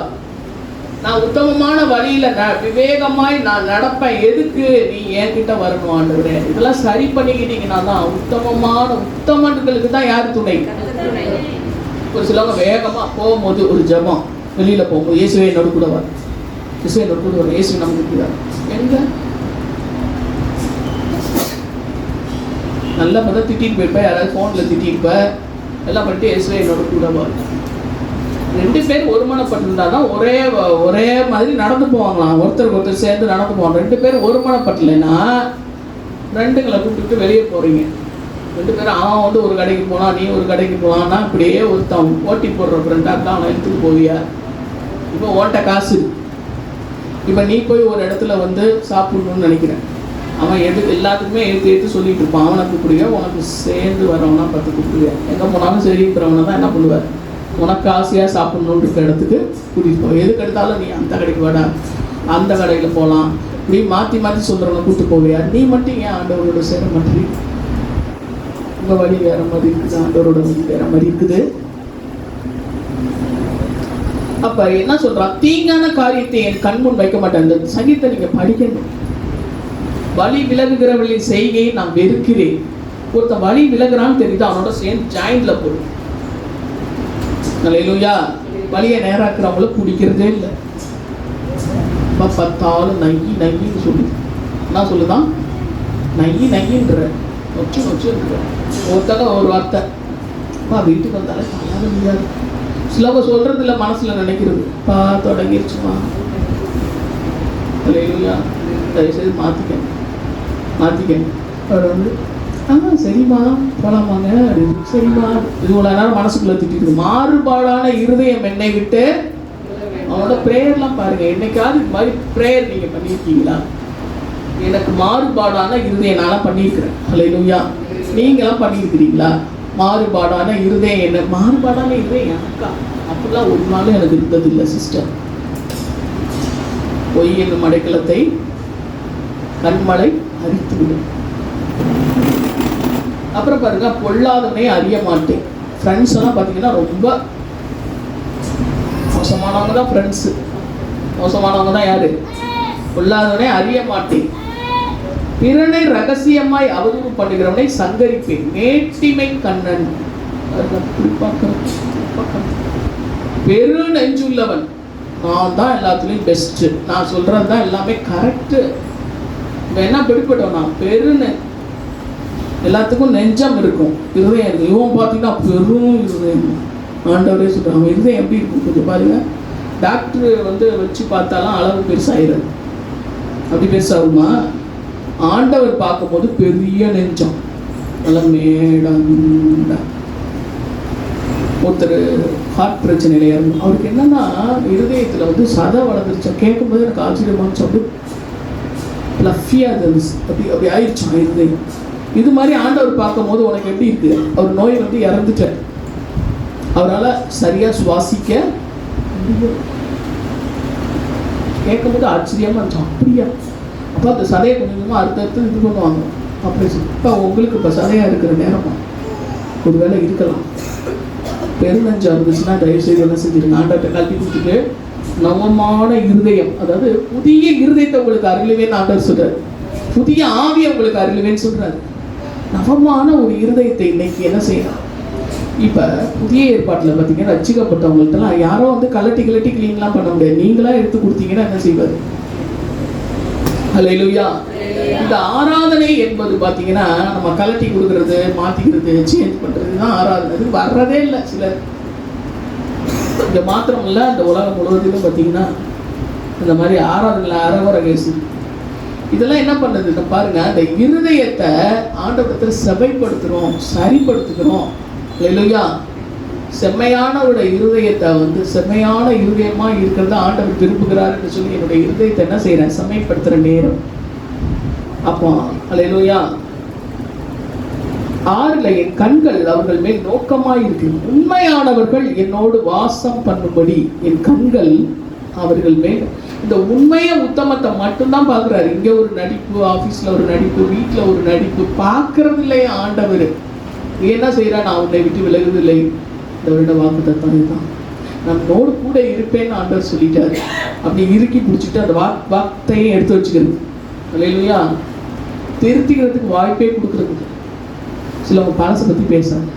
நான் உத்தமமான வழியில விவேகமாய் நான் நடப்பேன். எதுக்கு? நீ என்கிட்ட வரணும் ஆண்டவரே. இதெல்லாம் சரி பண்ணிக்கிட்டீங்கன்னா தான் உத்தமர்களுக்கு தான் யார் துணை? ஒரு சிலவங்க வேகமா போகும்போது ஒரு ஜபம், வெளியில போகும்போது இயேசுவே என்னோட கூட வர, இயேசுவே என்னோட கூட வர, இயேசு நமக்கு கூட எங்க நல்லா பார்த்தா திட்டிட்டு போயிருப்பேன், யாராவது ஃபோனில் திட்டிருப்ப, எல்லாம் பண்ணிட்டு இயேசுவே என்னோட கூட வர. 2 பேர் ஒருமனப்பட்டிருந்தா தான் ஒரே மாதிரி நடந்து போவாங்களாம். ஒருத்தருக்கு ஒருத்தர் சேர்ந்து நடந்து போவாங்க. 2 பேர் ஒருமனப்பட்டலைன்னா 2ங்களை கூப்பிட்டு வெளியே போகிறீங்க. 2 பேரும் அவன் வந்து ஒரு கடைக்கு போனான், நீ ஒரு கடைக்கு போனான்னா இப்படியே ஒருத்தன் ஓட்டி போடுற ஃப்ரெண்டாக தான் அவனை எடுத்துட்டு போவியா? இப்போ ஓட்ட காசு, இப்போ நீ போய் ஒரு இடத்துல வந்து சாப்பிடணும்னு நினைக்கிறேன், அவன் எல்லாத்துக்குமே எடுத்து சொல்லிட்டு இருப்பான். அவனை கூப்பிடுவியா, உனக்கு சேர்ந்து வரவனா பார்த்து கூப்பிடுவியா? எங்கே போனாலும் சரிங்கிறவனை தான் என்ன பண்ணுவார், உனக்கு ஆசையாக சாப்பிடணுன்னு இருக்க இடத்துக்கு கூட்டிகிட்டு போவோம். எதுக்கு எடுத்தாலும் நீ அந்த கடைக்கு வாடா, அந்த கடையில் போகலாம், இப்படி மாற்றி மாற்றி சொல்கிறவனை கூப்பிட்டு போவியா? நீ மட்டும் ஏன் ஆண்டவரோட சேர மாட்டேறி? உங்கள் வழி வேறு மாதிரி இருக்குது, ஆண்டவரோட வழி வேறு மாதிரி இருக்குது. அப்போ என்ன சொல்கிறான், தீங்கான காரியத்தை என் கண்முன் வைக்க மாட்டேன். இந்த சங்கீதத்தை நீங்கள் படிக்கணும். வழி விலகுகிறவர்களின் செய்கையை நான் வெறுக்கிறேன். ஒருத்தன் வழி விலகுறான்னு தெரியுது, அவனோட சேர்ந்து ஜாயிண்டில் போடும். அல்லேலூயா. வழியை நேராக்குறவங்கள பிடிக்கிறதே இல்லை. பார்த்தாலும் நையின்னு சொல்லி என்ன சொல்லுதான், நையின்ற நொச்சுன்ற ஒருத்தங்க ஒரு வார்த்தை, வீட்டுக்கு வந்தாலே தயார முடியாது. சிலவங்க சொல்றது இல்லை, மனசுல நினைக்கிறது, தொடங்கிருச்சுமா. அல்லேலூயா. தயவுசெய்து மாத்திக்க. அவர் வந்து சரிம்மா போலாமாங்க அப்படின்னு, சரிம்மா. இது இவ்வளோ நேரம் மனசுக்குள்ள திட்டிட்டு, மாறுபாடான இருதயம் என்னை விட்டு. அவனோட ப்ரேயர்லாம் பாருங்க, என்னைக்காவது இது மாதிரி ப்ரேயர் நீங்க பண்ணியிருக்கீங்களா? எனக்கு மாறுபாடான இருதயம் நான் பண்ணியிருக்கிறேன். அல்லேலூயா. நீங்களாம் பண்ணியிருக்கிறீங்களா? மாறுபாடான இருதயம் என்ன? மாறுபாடான இருதயம் எனக்கா? அப்படிலாம் ஒரு நாளும் எனக்கு இருந்தது இல்லை சிஸ்டர். பொய் என்னும் அடைக்கலத்தை கண்மலை அரித்து விடும். அப்புறம் பாருங்க, பொல்லாதவனே அறிய மாட்டேன். ஃப்ரெண்ட்ஸ் எல்லாம் பார்த்தீங்கன்னா ரொம்ப மோசமானவங்க தான் ஃப்ரெண்ட்ஸு. மோசமானவங்க தான் யாரு? பொல்லாதவனே அறிய மாட்டேன். பிறனை ரகசியமாய் அவதூறு பண்ணுகிறவனை சங்கரிப்பேன். மேட்டிமை கண்ணன் பெரு நெஞ்சுள்ளவன். நான் தான் எல்லாத்துலேயும் பெஸ்ட்டு, நான் சொல்கிறது தான் எல்லாமே கரெக்டு. என்ன பிடிப்பட்டவன் நான்? பெருன்னு எல்லாத்துக்கும் நெஞ்சம் இருக்கும், இருதயம் இருக்கும். இவன் பார்த்தீங்கன்னா பெரும் இருதயம். ஆண்டவரே சொல்கிறான், இருதயம் எப்படி இருக்கும் கொஞ்சம் பாருங்க. டாக்டர் வந்து வச்சு பார்த்தாலும் அளவு பெருசாகிடும். அப்படி பெருசாகுமா? ஆண்டவர் பார்க்கும்போது பெரிய நெஞ்சம், நல்ல மேடா. ஒருத்தர் ஹார்ட் பிரச்சனையில இறங்கும். அவருக்கு என்னன்னா இருதயத்தில் வந்து சதை வளர்ந்துருச்சா, கேட்கும்போது எனக்கு ஆச்சரியமாச்சு. அப்படி ஃப்ளஃபியாக இருந்துச்சு, அப்படி ஆயிடுச்சான் இருதயம். இது மாதிரி ஆண்டவர் பார்க்கும் போது உனக்கு எப்படி இருக்கு? அவர் நோய் வந்து இறந்துட்டார், அவரால் சரியா சுவாசிக்க கேட்கும் போது ஆச்சரியமா இருந்துச்சு. அப்படியா? அப்போ அந்த சதையை கொஞ்சம் கொஞ்சமாக அடுத்தடுத்து இது பண்ணுவாங்க. அப்படி இப்போ உங்களுக்கு இப்போ சதையாக இருக்கிற நேரமா ஒரு வேலை இருக்கலாம். பெருநஞ்சா இருந்துச்சுன்னா தயவுசெய்து என்ன செஞ்சிருங்க, ஆண்டவர்கிட்ட கல்வி கொடுத்துட்டு நவமான இருதயம், அதாவது புதிய இருதயத்தை உங்களுக்கு அருளுவேன்னு ஆண்டவர் சொல்றாரு. புதிய ஆவியை உங்களுக்கு அருளுவேன்னு சொல்றாரு. நவமான ஒரு இருதயத்தை இன்னைக்கு என்ன செய்யலாம்? இப்போ புதிய ஏற்பாட்டில் பார்த்தீங்கன்னா ரட்சிக்கப்பட்டவங்கள்ட்டலாம் யாரோ வந்து கலட்டி க்ளீன்லாம் பண்ண முடியாது. நீங்களாக எடுத்து கொடுத்தீங்கன்னா என்ன செய்வார்? ஹல்லேலூயா. இந்த ஆராதனை என்பது பார்த்தீங்கன்னா நம்ம கலட்டி கொடுக்கறது, மாற்றிக்கிறது, சேஞ்ச் பண்ணுறது தான் ஆராதனை. இது வர்றதே இல்லை சிலர். இந்த மாத்திரம் இல்லை, இந்த உலகம் முழுவதிலும் பார்த்தீங்கன்னா இந்த மாதிரி ஆராதனை அறவர கேசு இதெல்லாம் என்ன பண்ணுறது? நம்ம பாருங்க, அந்த இருதயத்தை ஆண்டவரத்தில் செவைப்படுத்துகிறோம், சரிப்படுத்துகிறோம். ஹல்லேலூயா. செம்மையானவருடைய இருதயத்தை வந்து செம்மையான இருதயமாக இருக்கிறத ஆண்டவர் விரும்புகிறார் என்று சொல்லி என்னுடைய இருதயத்தை என்ன செய்கிறேன்? செம்மைப்படுத்துகிற நேரம். அப்போ ஹல்லேலூயா. 6 என் கண்கள் அவர்கள் மேல் நோக்கமாய் இருக்கு. உண்மையானவர்கள் என்னோடு வாசம் பண்ணும்படி என் கண்கள் அவர்கள் மேல். இந்த உண்மையை உத்தமத்தை மட்டும்தான் பார்க்குறாரு. இங்கே ஒரு நடிப்பு, ஆஃபீஸில் ஒரு நடிப்பு, வீட்டில் ஒரு நடிப்பு பார்க்கறது இல்லையா ஆண்டவர்? என்ன செய்கிறா? நான் உன்னை விட்டு விலகுதில்லை. இந்த வருட வாக்குத்தத்தம் இதுதான், நம்மோடு கூட இருப்பேன்னு ஆண்டவர் சொல்லிட்டாரு. அப்படி இறுக்கி பிடிச்சிட்டு அந்த வார்த்தையும் எடுத்து வச்சுக்கிறது. ஹல்லேலூயா. திருத்திக்கிறதுக்கு வாய்ப்பே கொடுக்குறது. சிலவங்க பழசை பற்றி பேசுறாங்க,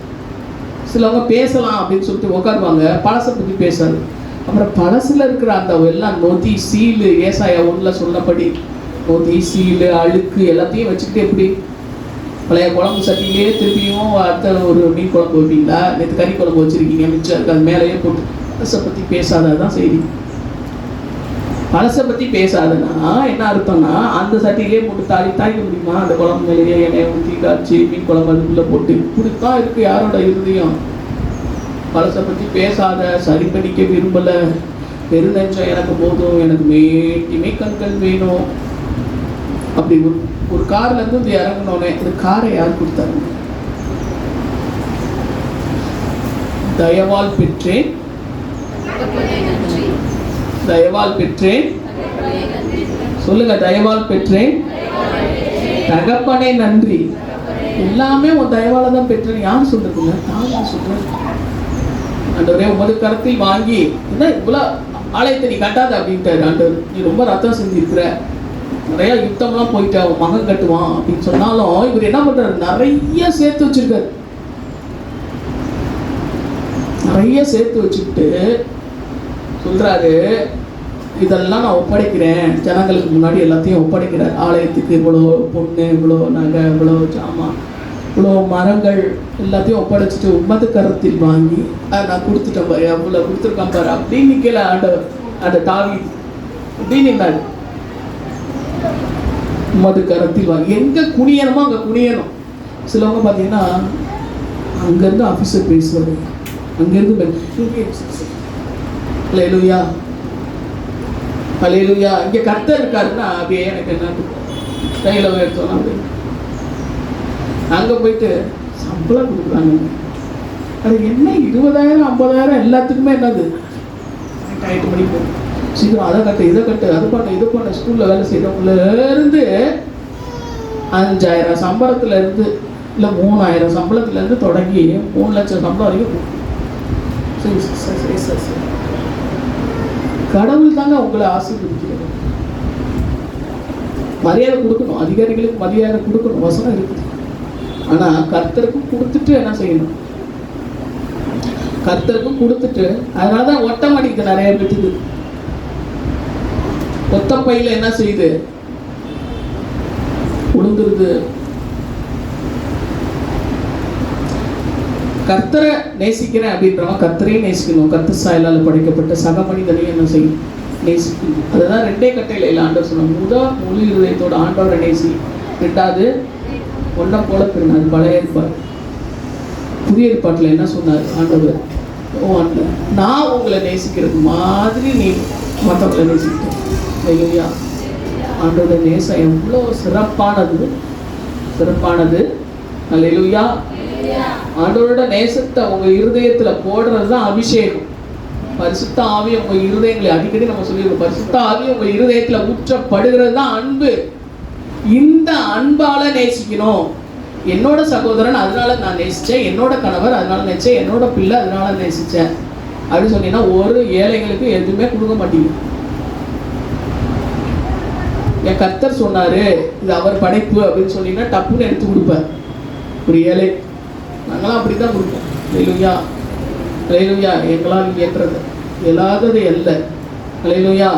சிலவங்க பேசலாம் அப்படின்னு சொல்லிட்டு உட்காருவாங்க, பழசை பற்றி பேசாது. அப்புறம் பழசில் இருக்கிற அந்த எல்லாம் நொதி, சீலு, ஏசாயா 1 சொன்னபடி நொதி, சீலு, அழுக்கு எல்லாத்தையும் வச்சுக்கிட்டு எப்படி பழைய குழம்பு சட்டியிலே திருப்பியும் அடுத்த ஒரு மீன் குழம்பு வைப்பீங்களா? நேற்று கறி குழம்பு வச்சுருக்கீங்க, மிச்சம் இருக்குது, அது மேலேயே போட்டு பழசை பற்றி பேசாததான் செய்தி. பழசை பற்றி பேசாதுன்னா என்ன அர்த்தம்னா, அந்த சட்டியிலே போட்டு தாய்க்க முடியுமா? அந்த குழம்பு மேலேயே எண்ணெயை ஊற்றி காய்ச்சி மீன் குழம்பு அதுக்குள்ளே போட்டு இப்படித்தான் இருக்குது யாரோட இருதயம். பழசை பற்றி பேசாத, சரி பண்ணிக்க விரும்பலை, பெருநெஞ்சம் எனக்கு போதும், எனக்கு மேட்டிமே கண்கள் வேணும். அப்படி ஒரு கார்லேருந்து இந்த இறங்கினோடனே இந்த காரை யார் கொடுத்தாங்க? தயவால் பெற்றேன், தயவால் பெற்றேன். சொல்லுங்க, தயவால் பெற்றேன், தகப்பனே நன்றி. எல்லாமே உன் தயவால தான் பெற்றேன். யார் சொல்றதுங்க? நான் சொல்றேன். ஆண்டவரே உமது கரத்தில் வாங்கி என்ன இவ்வளோ ஆலயத்தை நீ கட்டாத அப்படின்ட்டாரு ஆண்டவர். நீ ரொம்ப ரத்தம் செஞ்சிருக்கிற, நிறைய யுத்தம்லாம் போயிட்டு அவன் மகன் கட்டுவான் அப்படின்னு சொன்னாலும் இவர் என்ன பண்றாரு? நிறைய சேர்த்து வச்சிருக்காரு. நிறைய சேர்த்து வச்சுக்கிட்டு சொல்றாரு, இதெல்லாம் நான் ஒப்படைக்கிறேன், ஜனங்களுக்கு முன்னாடி எல்லாத்தையும் ஒப்படைக்கிறார். ஆலயத்துக்கு இவ்வளோ பொண்ணு, இவ்வளோ நகை, இவ்வளோ ஜாமான், இவ்வளோ மரங்கள் எல்லாத்தையும் ஒப்படைச்சிட்டு உமது கரத்தில் வாங்கி நான் கொடுத்துட்டேன் பாரு, அவ்வளோ கொடுத்துருக்கான் பாரு அப்படின்னு நிற்கல ஆண்டவர். அந்த தாவி அப்படின்னு இருந்தாரு. உமது கரத்தில் வாங்கி எங்கே குனியணுமோ அங்கே குனியணும். சிலவங்க பார்த்தீங்கன்னா அங்கேருந்து ஆஃபீஸர் பேசுவாரு, அங்கேருந்து ஹல்லேலூயா, ஹல்லேலூயா. இங்கே கர்த்தர் இருக்காருன்னா அப்படியே எனக்கு என்ன கையில் எடுத்தோம். அப்படி அங்கே போயிட்டு சம்பளம் கொடுக்குறாங்க. அது என்ன 20,000 50,000 எல்லாத்துக்குமே என்னது? 8 மணிக்கு சீக்கிரம் அதை கட்டு, இதை கட்டு, அது பண்ண, இது பண்ண. ஸ்கூலில் வேலை செய்கிறவங்களேருந்து 5,000 சம்பளத்துலேருந்து இல்லை 3,000 சம்பளத்துலேருந்து தொடங்கி 3 லட்சம் சம்பளம் வரைக்கும். சரி சரி சரி சரி சரி, கடவுள் தாங்க உங்களை ஆசீர்வதிக்கிறது. மரியாதை கொடுக்கணும், அதிகாரிகளுக்கு மரியாதை கொடுக்கணும், வசனம் இருக்குது. ஆனால் கர்த்தருக்கும் கொடுத்துட்டு என்ன செய்யணும்? கர்த்தருக்கும் கொடுத்துட்டு. அதனால தான் ஒட்ட மாட்டேங்குது நிறைய பேருக்கு. ஒத்த பையில என்ன செய்யுது? உளுந்துருது. கர்த்தரை நேசிக்கிறேன் அப்படின்றவன் கர்த்தரையும் நேசிக்கணும். கர்த்தர் சாயலால் படைக்கப்பட்ட சக மனிதனையும் என்ன செய்யும்? நேசிக்கணும். அதுதான் 2 கட்டளையில் ஆண்டவர் சொன்னார். முழு இருதயத்தோட ஆண்டவரை நேசி. 2வது ஒன்றை போல பிறனாது. பழைய ஏற்பாடு. புதிய ஏற்பாட்டில் என்ன சொன்னார் ஆண்டவர்? நான் உங்களை நேசிக்கிறது மாதிரி நீ மற்றவங்களை நேசிக்கிட்டேன். இல்லையா? ஆண்டோட நேசம் எவ்வளோ சிறப்பானது, சிறப்பானது. அல்லேலூயா. ஆண்டவரோட நேசத்தை உங்க இருதயத்துல போடுறது தான் அபிஷேகம். பரிசுத்த ஆவி உங்க இருதயங்களை, அடிக்கடி நம்ம சொல்லிடுவோம், பரிசுத்த ஆவி உங்க இருதயத்துல ஊற்றப்படுகிறது தான் அன்பு. இந்த அன்பால நேசிக்கணும். என்னோட சகோதரன் அதனால நான் நேசிச்சேன், என்னோட கணவர் அதனால நேசிச்சேன், என்னோட பிள்ளை அதனால நேசிச்சேன் அப்படின்னு சொன்னீங்கன்னா ஒரு ஏழைகளுக்கு எதுவுமே கொடுக்க மாட்டீங்க. என் கர்த்தர் சொன்னாரு இது அவர் படைப்பு அப்படின்னு சொன்னீங்கன்னா டப்புன்னு எடுத்து கொடுப்பார். ஒரு ஏழை. நாங்களாம் அப்படி தான் கொடுப்போம். அல்லேலூயா, அல்லேலூயா. எங்களால் இயற்றது இயலாதது அல்ல. அல்லேலூயா.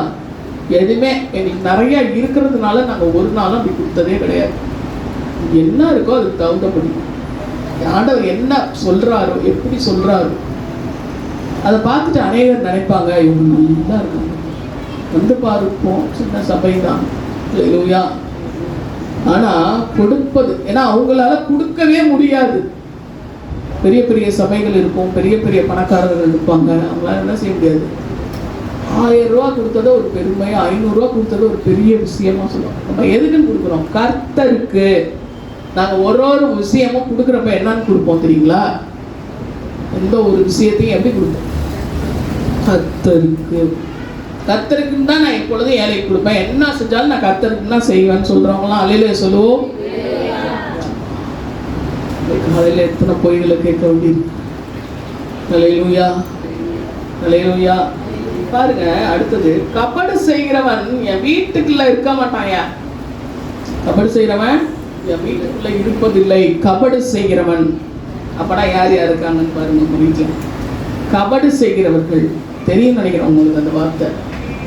எதுவுமே எங்களுக்கு நிறைய இருக்கிறதுனால நாங்கள் ஒரு நாளும் அப்படி கொடுத்ததே கிடையாது. என்ன இருக்கோ அதுக்கு தகுந்தபடி ஆண்டவர் என்ன சொல்றாரோ, எப்படி சொல்றாரோ அதை பார்த்துட்டு அநேகர் நினைப்பாங்க, இவங்க நல்லா இருக்காங்க, வந்து பார்ப்போம், சின்ன சபை தான். அல்லேலூயா. ஆனா கொடுப்பது, ஏன்னா அவங்களால கொடுக்கவே முடியாது. பெரிய பெரிய சபைகள் இருக்கும், பெரிய பெரிய பணக்காரர்கள் இருப்பாங்க, அவங்களால என்ன செய்ய முடியாது. 1000 ரூபா கொடுத்ததை ஒரு பெருமை, 500 ரூபா கொடுத்தது ஒரு பெரிய விஷயமா சொல்லுவோம். நம்ம எதுக்குன்னு கொடுக்குறோம்? கர்த்தருக்கு. நாங்கள் ஒரு விஷயமும் கொடுக்குறப்ப என்னன்னு கொடுப்போம் தெரியுங்களா? எந்த ஒரு விஷயத்தையும் எப்படி கொடுப்போம்? கர்த்தருக்கு. கர்த்தருக்குன்னு தான் நான் எப்பொழுதும் ஏழை கொடுப்பேன். என்ன செஞ்சாலும் நான் கர்த்தருக்கு தான் செய்வேன்னு சொல்றவங்களாம் அல்லேலூயா சொல்லுவோம். காலையில் எத்தனை பொய்களை கேட்க வேண்டியிருக்கு. அல்லேலூயா, அல்லேலூயா. பாருங்க, அடுத்தது கபடு செய்கிறவன் என் வீட்டுக்குள்ள இருக்க மாட்டாயா. கபடு செய்கிறவன் என் வீட்டுக்குள்ள இருப்பதில்லை. கபடு செய்கிறவன் அப்படா யார் யார் இருக்காங்கன்னு பாருங்க உங்க வீட்டில். கபடு செய்கிறவர்கள் தெரியும் நினைக்கிறேன் உங்களுக்கு அந்த வார்த்தை.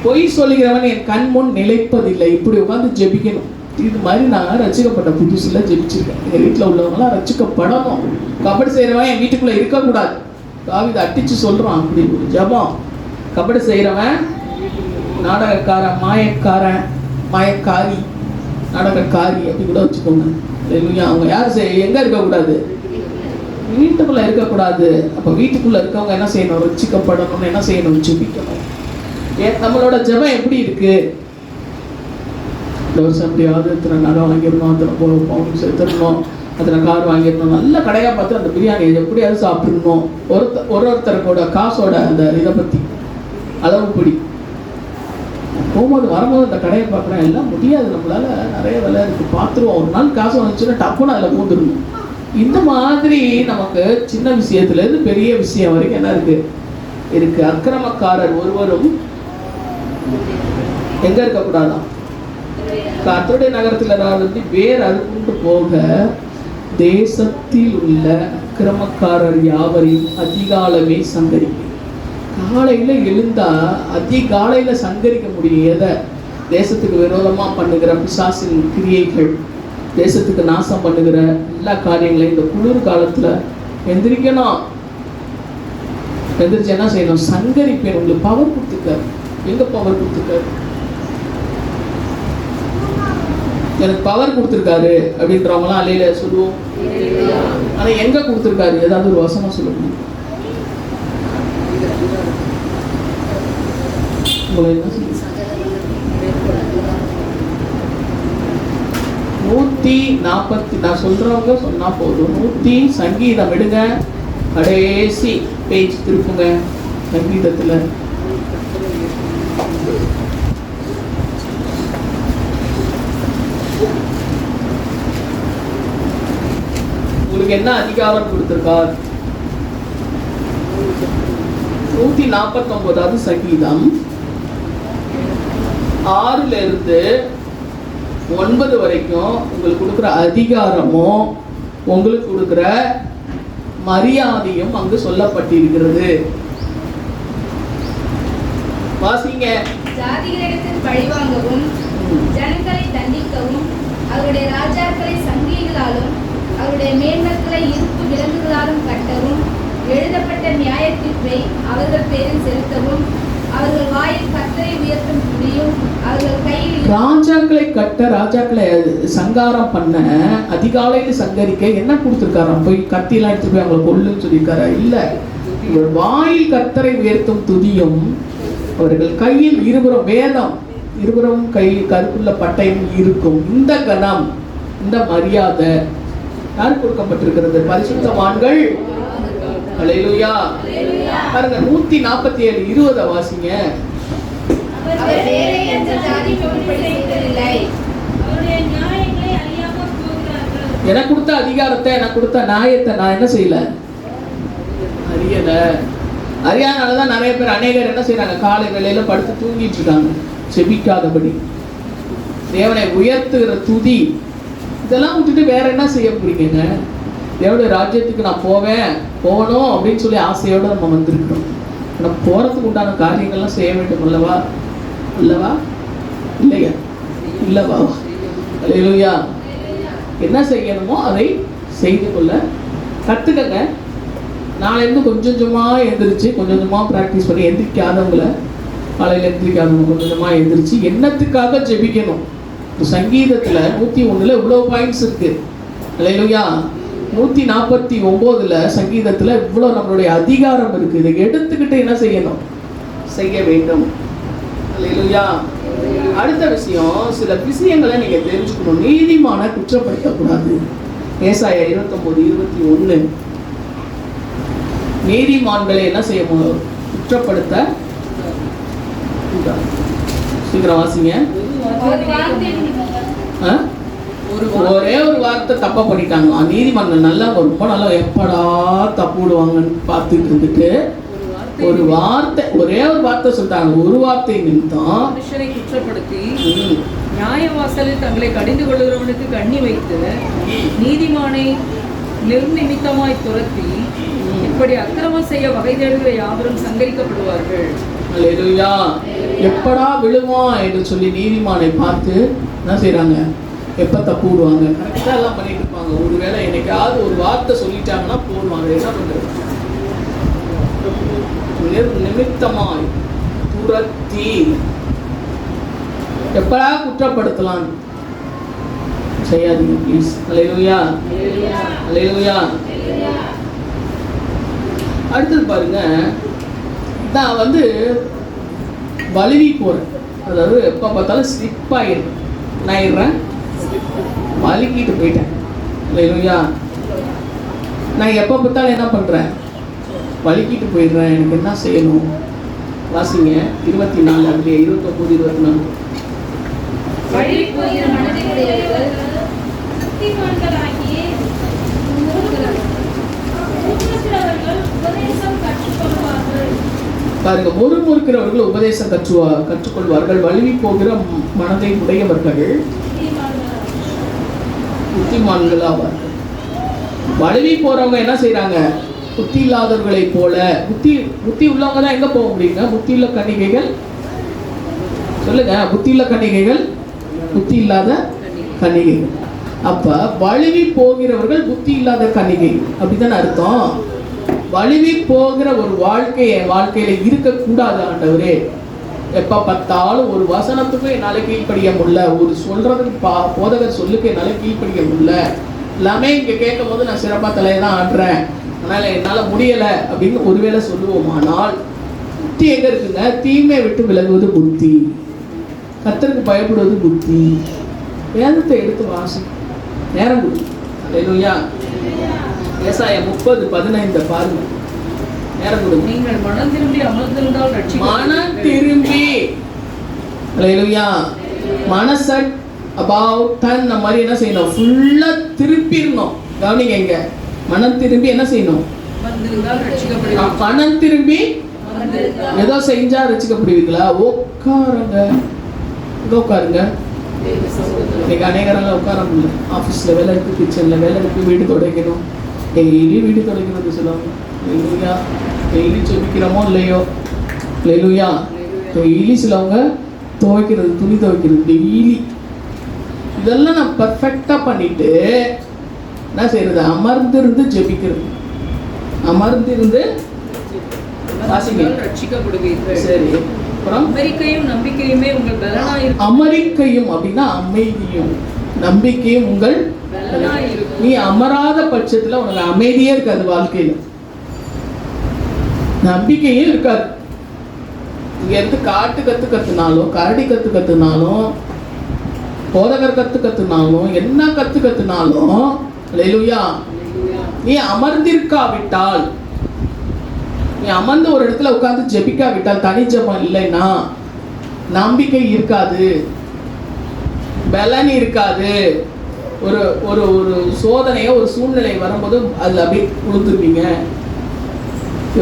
பொய் சொல்லுகிறவன் என் கண் முன் நிலைப்பதில்லை. இப்படி உட்காந்து ஜெபிக்கணும். இது மாதிரி நான் ரசிக்கப்பட்ட புதுசில் ஜெபிச்சிருக்கேன். எங்கள் வீட்டில் உள்ளவங்களாம் ரசிக்கப்படணும். கபடு செய்கிறவன் என் வீட்டுக்குள்ளே இருக்கக்கூடாது. தாவீது அடித்து சொல்கிறான் அப்படி ஒரு ஜபம். கபடு செய்கிறவன் நாடகக்காரன், மாயக்காரன், மாயக்காரி, நாடகக்காரி அப்படி கூட வச்சுக்கோங்க. அவங்க யார் எங்கே இருக்கக்கூடாது? வீட்டுக்குள்ளே இருக்கக்கூடாது. அப்போ வீட்டுக்குள்ளே இருக்கவங்க என்ன செய்யணும்? ரசிக்கப்படணும்னு என்ன செய்யணும்? ஜெபிக்கணும். நம்மளோட ஜெபம் எப்படி இருக்கு? இந்த வருஷம் எப்படியாவது இத்தனை நகை வாங்கிடணும், அத்தனை பவுன் சேர்த்துடணும், அத்தனை கார் வாங்கிடணும், நல்ல கடையாக பார்த்து அந்த பிரியாணி எப்படியாவது சாப்பிடணும். ஒருத்தருக்கோட காசோட அந்த இதை பற்றி அளவுப்படி போகும்போது வரும்போது அந்த கடையை பார்க்குறேன். எல்லாம் முடியாது, நம்மளால நிறைய விலை இருக்குது, பார்த்துருவோம். ஒரு நாள் காசு வந்துச்சுன்னா டப்புன்னு அதில் பூந்துடணும். இந்த மாதிரி நமக்கு சின்ன விஷயத்துலேருந்து பெரிய விஷயம் வரைக்கும் என்ன இருக்கு. அக்கிரமக்காரர் ஒருவரும் எங்க இருக்கக்கூடாதான்? கர்த்தருடைய நகரத்தில் வேறு அது கொண்டு போக தேசத்தில் உள்ள அக்கிரமக்காரர் யாவரையும் அதிகாலமே சங்கரிக்கும். காலையில் எழுந்தா அதிகாலையில் சங்கரிக்க முடியும். எதை? தேசத்துக்கு விரோதமாக பண்ணுகிற பிசாசின் கிரியைகள், தேசத்துக்கு நாசம் பண்ணுகிற எல்லா காரியங்களையும் இந்த குளிர் காலத்தில் எந்திரிக்கணும். எந்திரிச்சு என்ன செய்யணும்? சங்கரிப்பேன். உங்களுக்கு பவர் கொடுத்துருக்காரு. எங்க பவர் கொடுத்துருக்காரு? எனக்கு பவர் கொடுத்துருக்காரு அப்படின்றவங்களாம் அல்லேலூயா சொல்லுவோம். ஆனால் எங்க கொடுத்துருக்காரு? ஏதாவது ஒரு வசனம் சொல்லணும். உங்களை என்ன சொல்லுங்க? 140 நான் சொல்றவங்க சொன்னா போதும். 100 சங்கீதம் எடுங்க, கடைசி பேஜ் திருப்புங்க. சங்கீதத்துல உங்களுக்கு என்ன அதிகாரம் கொடுத்திருக்கார்? 149வது சங்கீதம் 6ல இருந்து 9 வரைக்கும் உங்களுக்கு கொடுக்குற அதிகாரமும் உங்களுக்கு கொடுக்குற மரியாதையும் அங்கு சொல்லப்பட்டிருக்கிறது. வாசிங்க. ஜாதிகளிடத்தில் பழிவாங்கவும் ஜனங்களை தண்டிக்கவும் அவருடைய ராஜாக்களை சங்கிலிகளாலும் அவருடைய மேன்மக்களை இருப்பு விலங்குகளாலும் கட்டவும் எழுதப்பட்ட நியாய தீர்ப்பை அவர்கள் பேரில் செலுத்தவும் அவர்கள் வாயில் கர்த்தரை உயர்த்தும் துதியும் அவர்கள் கையில் ராஜாக்களை கட்ட, ராஜாக்களை சங்காரம் பண்ண, அதிகாலையில் சங்கரிக்க என்ன கொடுத்துருக்காராம்? போய் கத்தியெல்லாம் எடுத்து போய் அவங்களை கொல்லுன்னு சொல்லியிருக்காரா? இல்லை. இவர் வாயில் கர்த்தரை உயர்த்தும் துதியும் அவர்கள் கையில் இருபுறம் வேதம், இருபுறம் கையில் கருப்புள்ள பட்டயம் இருக்கும். இந்த கணம், இந்த மரியாதை யார் கொடுக்கப்பட்டிருக்கிறது? பரிசுத்தவான்கள். அல்லேலூயா. பாருங்க 147 20 வாசிங்க. அவர் வேறே எந்த ஜாதிக்கும் செய்ததில்லை. அவருடைய நியாயங்களை அறியாமல் போகிறார்கள். எனக்கு கொடுத்த அதிகாரத்தை, எனக்கு கொடுத்த நியாயத்தை நான் என்ன செய்யல? அறியல. அறியாதனாலதான் நிறைய பேர், அநேகர் என்ன செய்யறாங்க? காலை வேளையில படுத்து தூங்கிட்டு இருக்காங்க, செபிக்காதபடி. தேவனை உயர்த்துகிற துதி இதெல்லாம் விட்டுட்டு வேற என்ன செய்ய போறீங்க? தேவனுடைய ராஜ்யத்துக்கு நான் போகணும் அப்படின்னு சொல்லி ஆசையோடு நம்ம வந்திருக்கிறோம். நம்ம போகிறதுக்கு உண்டான காரியங்கள்லாம் செய்ய வேண்டும் அல்லவா? இல்லையா? இல்லவா? அல்லேலூயா. என்ன செய்யணுமோ அதை செய்து கொள்ள கற்றுக்கங்க. நாளையிலேருந்து கொஞ்சம் கொஞ்சமாக எழுந்திரிச்சு கொஞ்சம் கொஞ்சமாக ப்ராக்டிஸ் பண்ணி, எந்திரிக்காதவங்களை காலையில் எந்திரிக்காதவங்க கொஞ்சம் கொஞ்சமாக எழுந்திரிச்சு என்னத்துக்காக ஜெபிக்கணும். சங்கீதத்தில் 101 இவ்வளோ பாயிண்ட்ஸ் இருக்குது. அல்லேலூயா. 149 சங்கீதத்தில் இவ்வளோ நம்மளுடைய அதிகாரம் இருக்குது. இதை எடுத்துக்கிட்டு என்ன செய்யணும்? செய்ய வேண்டும். அல்லேலூயா. அடுத்த விஷயம், சில விஷயங்களை நீங்கள் தெரிஞ்சுக்கணும். நீதிமான குற்றப்படுத்தக்கூடாது. ஏசாயா 29:21 நீதிமான்களை என்ன செய்யணும்? குற்றப்படுத்த. சீக்கிரம் வாசிங்க. ஒரே ஒரு வார்த்தை தப்பா பண்ணிட்டாங்க. நீதிமன்றம் நல்லா ரொம்ப நல்லா எப்படா தப்பு விடுவாங்கன்னு பார்த்துட்டு இருந்துட்டு ஒரு வார்த்தை, ஒரே ஒரு வார்த்தை சொல்லிட்டாங்க. ஒரு வார்த்தை நிமித்தம் மனுஷனை குற்றப்படுத்தி நியாயவாசலில் தங்களை கடிந்து கொள்கிறவனுக்கு கண்ணி வைத்து நீதிமானை நிர்நிமித்தமாய் துரத்தி இப்படி அக்கிரமம் செய்ய வகை தேடுகிற யாவரும் சங்கரிக்கப்படுவார்கள். அல்லேலூயா. எப்படா விழுவான் என்று சொல்லி நீதிமானை பார்த்து என்ன செய்யறாங்க? எப்ப தப்பு விடுவாங்க? கரெக்டா எல்லாம் பண்ணிட்டு இருப்பாங்க. ஒருவேளை என்னைக்காவது ஒரு வார்த்தை சொல்லிட்டாங்கன்னா போடுவாங்க. என்ன பண்றது? நிமித்தமாய் துரத்தி எப்படா குற்றப்படுத்தலாம்? செய்யாதீங்க ப்ளீஸ். அல்லேலூயா. அல்லேலூயா. அடுத்தது பாருங்க, நான் வழுவி போறேன். அதாவது எப்போ பார்த்தாலும் ஸ்லிப் ஆயிடுறேன், வழுக்கிட்டு போயிட்டேன். இல்லையா? நான் எப்போ பார்த்தாலும் என்ன பண்ணுறேன்? வழுக்கிட்டு போயிடுறேன். எனக்கு என்ன செய்யணும்? வாசிங்க 24 அதுலேயே 29 24. பாருங்க, முறுமுறுக்கிறவர்கள் உபதேசம் கற்றுக்கொள்வார்கள், வழுவி போகிற மனதை உடையவர்கள் புத்திமான்கள் ஆவார்கள். வழுவி போறவங்க என்ன செய்யறாங்க? புத்தி இல்லாதவர்களை போல. புத்தி உள்ளவங்க தான் எங்க போக முடியுங்க? புத்தி உள்ள கன்னிகைகள் சொல்லுங்க. புத்தி உள்ள கன்னிகைகள், புத்தி இல்லாத கன்னிகைகள். அப்ப வழுவி போகிறவர்கள் புத்தி இல்லாத கன்னிகை அப்படித்தானே அர்த்தம். வழுவி போகிற ஒரு வாழ்க்கையில இருக்கக்கூடாது ஆண்டவரே. எப்ப பார்த்தாலும் ஒரு வசனத்துக்கும் என்னால கீழ்ப்படிய முடியல, ஒரு சொல்றதுக்கு போதகர் சொல்லுக்கு என்னால கீழ்ப்படிய முடியல, எல்லாமே இங்க கேட்கும் போது நான் சிறப்பா தலையதான் ஆடுறேன், அதனால என்னால முடியல அப்படின்னு ஒருவேளை சொல்லுவோமானால் புத்தி எங்க இருக்குங்க? தீமை விட்டு விலகுவது புத்தி, கர்த்தருக்கு பயப்படுவது புத்தி. வேதத்தை எடுத்து வாசி, நேரம் கொடு. அல்லேலூயா. ஏசாயா 30:15 பாருங்க. நேரம் கொடு. நீங்கள் மனம் திரும்பி அமர்ந்திருந்தால் ரட்சிக்கப்படுவீர்கள். மனம் திரும்பி, அல்லேலூயா, மனச அபவுட் டர்ன் அந்த மாதிரி என்ன செய்யணும்? ஃபுல்லா திருப்பிடணும். கவனிங்க, இங்க மனம் திரும்பி என்ன செய்யணும்? மனம் திரும்பி ஏதோ செஞ்சா ரட்சிக்கப்படுவீங்களா? உட்காருங்க, உட்காருங்க. இன்னைக்கு அநேகரெல்லாம் உட்கார முடியல. ஆஃபீஸில் வேலை இருக்குது, கிச்சனில் வேலை இருக்குது, வீடு துடைக்கணும், டெய்லி வீடு துடைக்கணும்னு சொல்லுவாங்க. இல்லையா? டெய்லி ஜெபிக்கிறோமோ இல்லையோ? இல்லையா? டெய்லி சிலவங்க துவைக்கிறது, துணி துவைக்கிறது டெய்லி. இதெல்லாம் நான் பர்ஃபெக்டாக பண்ணிட்டு என்ன செய்யறது? அமர்ந்திருந்து ஜெபிக்கிறது. அமர்ந்திருந்து வாசிங்க, ரட்சிக்கப்படுவீர்கள். சரி. அப்புறம் அமெரிக்கையும் நம்பிக்கையுமே உங்கள் பலனாயிருக்கும். அமெரிக்கையும் அப்படின்னா அமைதியும் நம்பிக்கையும் உங்கள் பலனாயிருக்கும். நீ அமராத பட்சத்துல உனக்கு அமைதியே இருக்காது வாழ்க்கையில, நம்பிக்கையே இருக்காது. இங்க இருந்து காட்டு கத்துனாலும், கரடி கத்துனாலும், போதகர் கத்துனாலும், என்ன கத்துனாலும், அல்லேலூயா, நீ அமர்ந்திருக்காவிட்டால், நீ அமர்ந்து ஒரு இடத்துல உட்கார்ந்து ஜெபிக்காவிட்டால், தனி ஜெபம் இல்லைன்னா நம்பிக்கை இருக்காது, பலன் இருக்காது. ஒரு ஒரு ஒரு சோதனையோ ஒரு சூழ்நிலை வரும்போது அதில் அப்படியே கொடுத்துருப்பீங்க.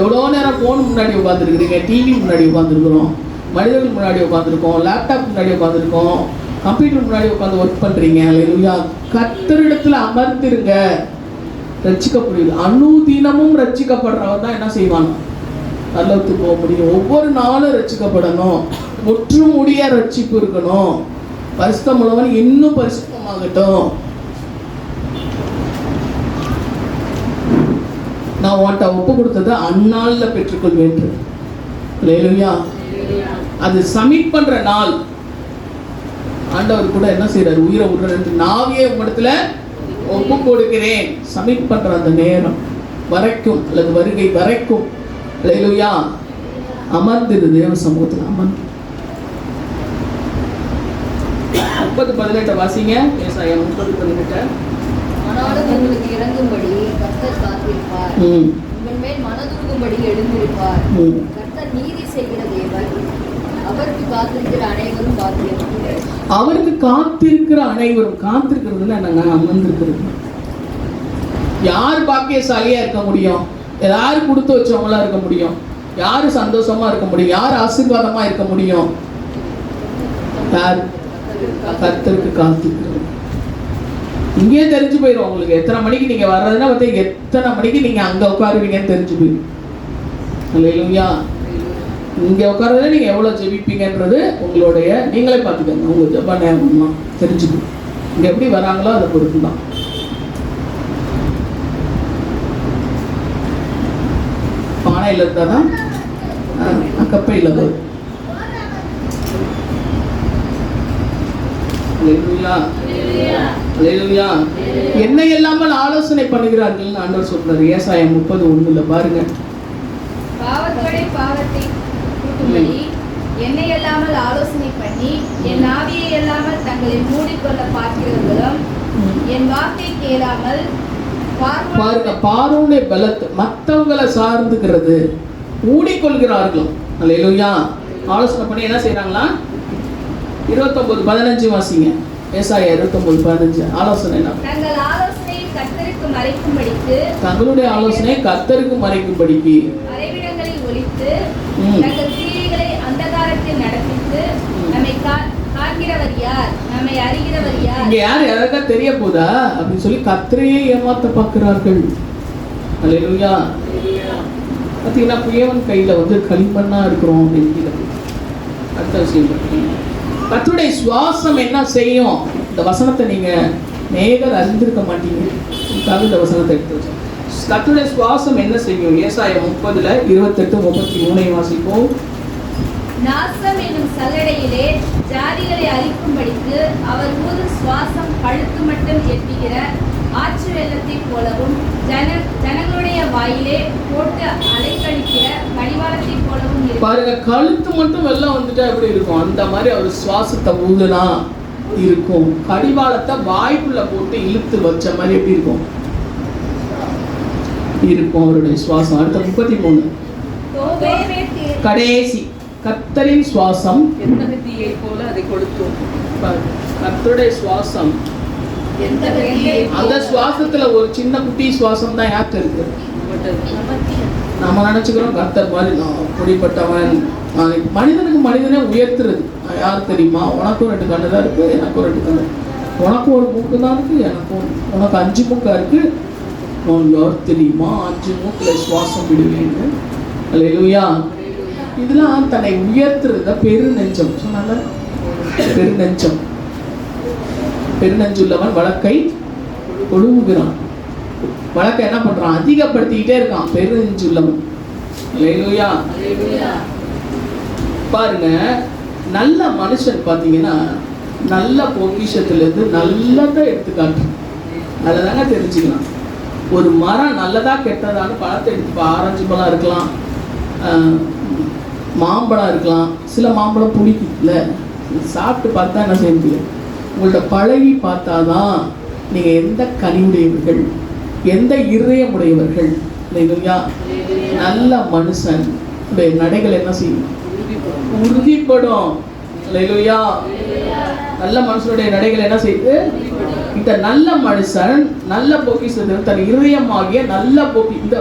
எவ்வளோ நேரம் ஃபோன் முன்னாடி உட்காந்துருக்குறீங்க, டிவி முன்னாடி உட்காந்துருக்குறோம், மனிதர்கள் முன்னாடி உட்காந்துருக்கோம், லேப்டாப் முன்னாடி உட்காந்துருக்கோம், கம்ப்யூட்டர் முன்னாடி உட்காந்து ஒர்க் பண்ணுறீங்க. அல்லேலூயா. கர்த்தரிடத்தில் அமர்ந்திருங்க. ரட்சிக்கப்படுவது. அனுதினமும் ரட்சிக்கப்படுறவன் தான் என்ன செய்வான்? பரலோகத்துக்கு போக முடியும். ஒவ்வொரு நாளும் ரட்சிக்கப்படணும். முற்றுமுடிய ரட்சிப்பு இருக்கணும். பரிசுத்தம் உள்ளவன் இன்னும் பரிசுத்தமாகட்டும். நான் உன்ட்ட ஒப்பு கொடுத்ததை அந்நாள்ல பெற்றுக்கொள்வேன். அல்லேலூயா. அது சமிட் பண்ற நாள். ஆண்டவர் கூட என்ன செய்யறாரு? உயிரை விடுறது. நாவே உங்களிடத்துல ஒப்பு கொடுக்கிறேன். சமிட் பண்ற அந்த நேரம் வரைக்கும் அல்லது வருகை வரைக்கும் அல்லேலூயா அமர்ந்திரு தேவ சமூகத்தில் அமர்ந்து. 30:18 வாசிங்க. ஏசாயா 30:18. ஆனாலும் உங்களுக்கு இறங்கும்படி கர்த்தர் காத்திருப்பார். உங்கள் மேல் மனதுருகும்படி எழுந்திருப்பார். கர்த்தர் நீதி செய்கிற தேவன். அவருக்கு காத்திருக்கிற அனைவரும் காத்திருக்கிறார். அவருக்கு காத்திருக்கிற அனைவரும். காத்திருக்கிறதுல நாங்க அமர்ந்திருக்கிறது. யார் பாக்கியசாலியா இருக்க முடியும்? யாரு கொடுத்து வச்சவங்களா இருக்க முடியும்? யாரு சந்தோஷமா இருக்க முடியும்? யார் ஆசீர்வாதமா இருக்க முடியும்? யார்? கர்த்தருக்கு காத்திருக்கிறது. இங்கே தெரிஞ்சு போயிடும் உங்களுக்கு. எத்தனை மணிக்கு நீங்க வர்றதுன்னா பார்த்தீங்க, எத்தனை மணிக்கு நீங்க அங்க உட்காருவீங்கன்னு தெரிஞ்சு போயிடும். அல்லேலூயா. இங்க உட்கார்றதுல நீங்க எவ்வளவு ஜெபிப்பீங்கன்றது உங்களுடைய நீங்களே பார்த்துக்கோங்க. உங்க ஜெப நேரம் தெரிஞ்சுக்கணும். இங்க எப்படி வராங்களோ அதை பொறுத்து தான். பானையில் இருந்தால் தான் கப்பையில் வரும். என்னை இல்லாமல் ஆலோசனை பண்ணுகிறார்கள் ஆண்டவர் சொல்றாரு. ஏசாயம் 30:1 பாருங்க. பாவத்தோட பாவத்தை கூட்டும்படி என்னை இல்லாமல் ஆலோசனை பண்ணி என் ஆவியை இல்லாமல் தங்களை மூடிக்கொள்ள பார்க்கிறவர்களும் என் வாக்கை கேளாமல் பாருங்க, பார்வோனுடைய பலத்தை மற்றவங்களை சார்ந்துக்கிறது மூடிக்கொள்கிறார்களும். அல்லேலூயா. ஆலோசனை பண்ணி என்ன செய்யறாங்களா? 29:15 வாசிங்க. ஏசாயா 29:15. ஆலோசனை என்ன? தங்கள் ஆலோசனையை கர்த்தருக்கு மறைக்கும்படிக்கு, தங்களுடைய ஆலோசனை கர்த்தருக்கு மறைக்கும்படிக்கு மறைவிடங்களில் ஒளித்து தங்கள் கிரியைகளை அந்தகாரத்தில் நடப்பித்து நம்மை காண்கிறவர் யார், நம்மை அறிகிறவர் யார்? இங்க யார் யாருக்கா தெரிய போதா அப்படின்னு சொல்லி கர்த்தரையே ஏமாத்த பார்க்கிறார்கள். அல்லேலூயா. பார்த்தீங்கன்னா குயவன் கையில களிமண்ணா இருக்கிறோம் அப்படின்னு அடுத்த விஷயம். கர்த்தருடைய சுவாசம் என்ன செய்யும்? இந்த வசனத்தை நீங்க நேகர் அறிந்திருக்க மாட்டீங்க. இந்த வசனத்தை எடுத்து வச்சோம். கர்த்தருடைய சுவாசம் என்ன செய்யும்? ஏசாயா 30:28-33 வாசிப்போம். நாசம் என்னும் சல்லடையிலே ஜாதிகளை அழிக்கும்படிக்கு அவர் ஊதும் சுவாசம் கழுத்து மட்டும் எட்டுகிற ஆற்று வெள்ளத்தை போலவும் ஜனங்களுடைய வாயிலே போட்டு அலைக்கழிக்கிற கடிவாளத்தை போலவும் இருக்கும். பாருங்க, கழுத்து மட்டும் வெள்ளம் வந்துட்டா எப்படி இருக்கும்? அந்த மாதிரி அவர் சுவாசத்தை ஊதுனா இருக்கும். கடிவாளத்தை வாய்க்குள்ள போட்டு இழுத்து வச்ச மாதிரி எப்படி இருக்கும்? இருக்கும் அவருடைய சுவாசம். அடுத்த 33 கடைசி. கர்த்தரின் சுவாசம் எந்தகத்தியை போல அதை கொடுத்தோம். கர்த்தருடைய சுவாசம். அந்த சுவாசத்துல ஒரு சின்ன குட்டி சுவாசம் தான் யார்கிட்ட இருக்கு? நம்ம நினைச்சுக்கிறோம் கர்த்தர் மாதிரி நான் அப்படிப்பட்டவன். மனிதனுக்கு மனிதனே உயர்த்துறது யார் தெரியுமா? உனக்கும் 2 கண்ணு தான் இருக்கு, எனக்கும் 2 கண்ணு. உனக்கும் ஒரு மூக்கு தான் இருக்கு, எனக்கும். உனக்கு 5 மூக்கா இருக்கு. யார் தெரியுமா? 5 மூக்குல சுவாசம் விடுவேன்னு. அல்லேலூயா. இதெல்லாம் தன்னை உயர்த்துறத பெருநெஞ்சம் சொன்னால. பெருநெஞ்சம். பெருநெஞ்சுள்ளவன் வழக்கை ஒழுங்குகிறான். வழக்கை என்ன பண்றான்? அதிகப்படுத்திக்கிட்டே இருக்கான். பெருநெஞ்சுள்ளவன். அல்லேலூயா. பாருங்க, நல்ல மனுஷன் பார்த்தீங்கன்னா நல்ல பொக்கிஷத்துலேருந்து நல்லதை எடுத்துக்காட்டுறான். அதுதாங்க தெரிஞ்சுக்கலாம். ஒரு மரம் நல்லதா கெட்டதான்னு பழத்தை எடுத்து, ஆரஞ்சு பழம் இருக்கலாம், மாம்பழம் இருக்கலாம். சில மாம்பழம் பிடிக்குதுல, சாப்பிட்டு பார்த்தா என்ன செய்ய முடியும்? உங்கள்ட்ட பழகி பார்த்தாதான் நீங்கள் எந்த கனிவுடையவர்கள், எந்த இருதயமுடையவர்கள். இல்லையா? நல்ல மனுஷன் நடைகள் என்ன செய்யும்? உறுதிப்படும். இல்லையா? நல்ல மனுஷனுடைய நடைகள் என்ன செய்யுது? இந்த நல்ல மனுஷன் நல்ல பொக்கிஷத்தில் தன் இருதயமாகிய நல்ல பொக்கி. இந்த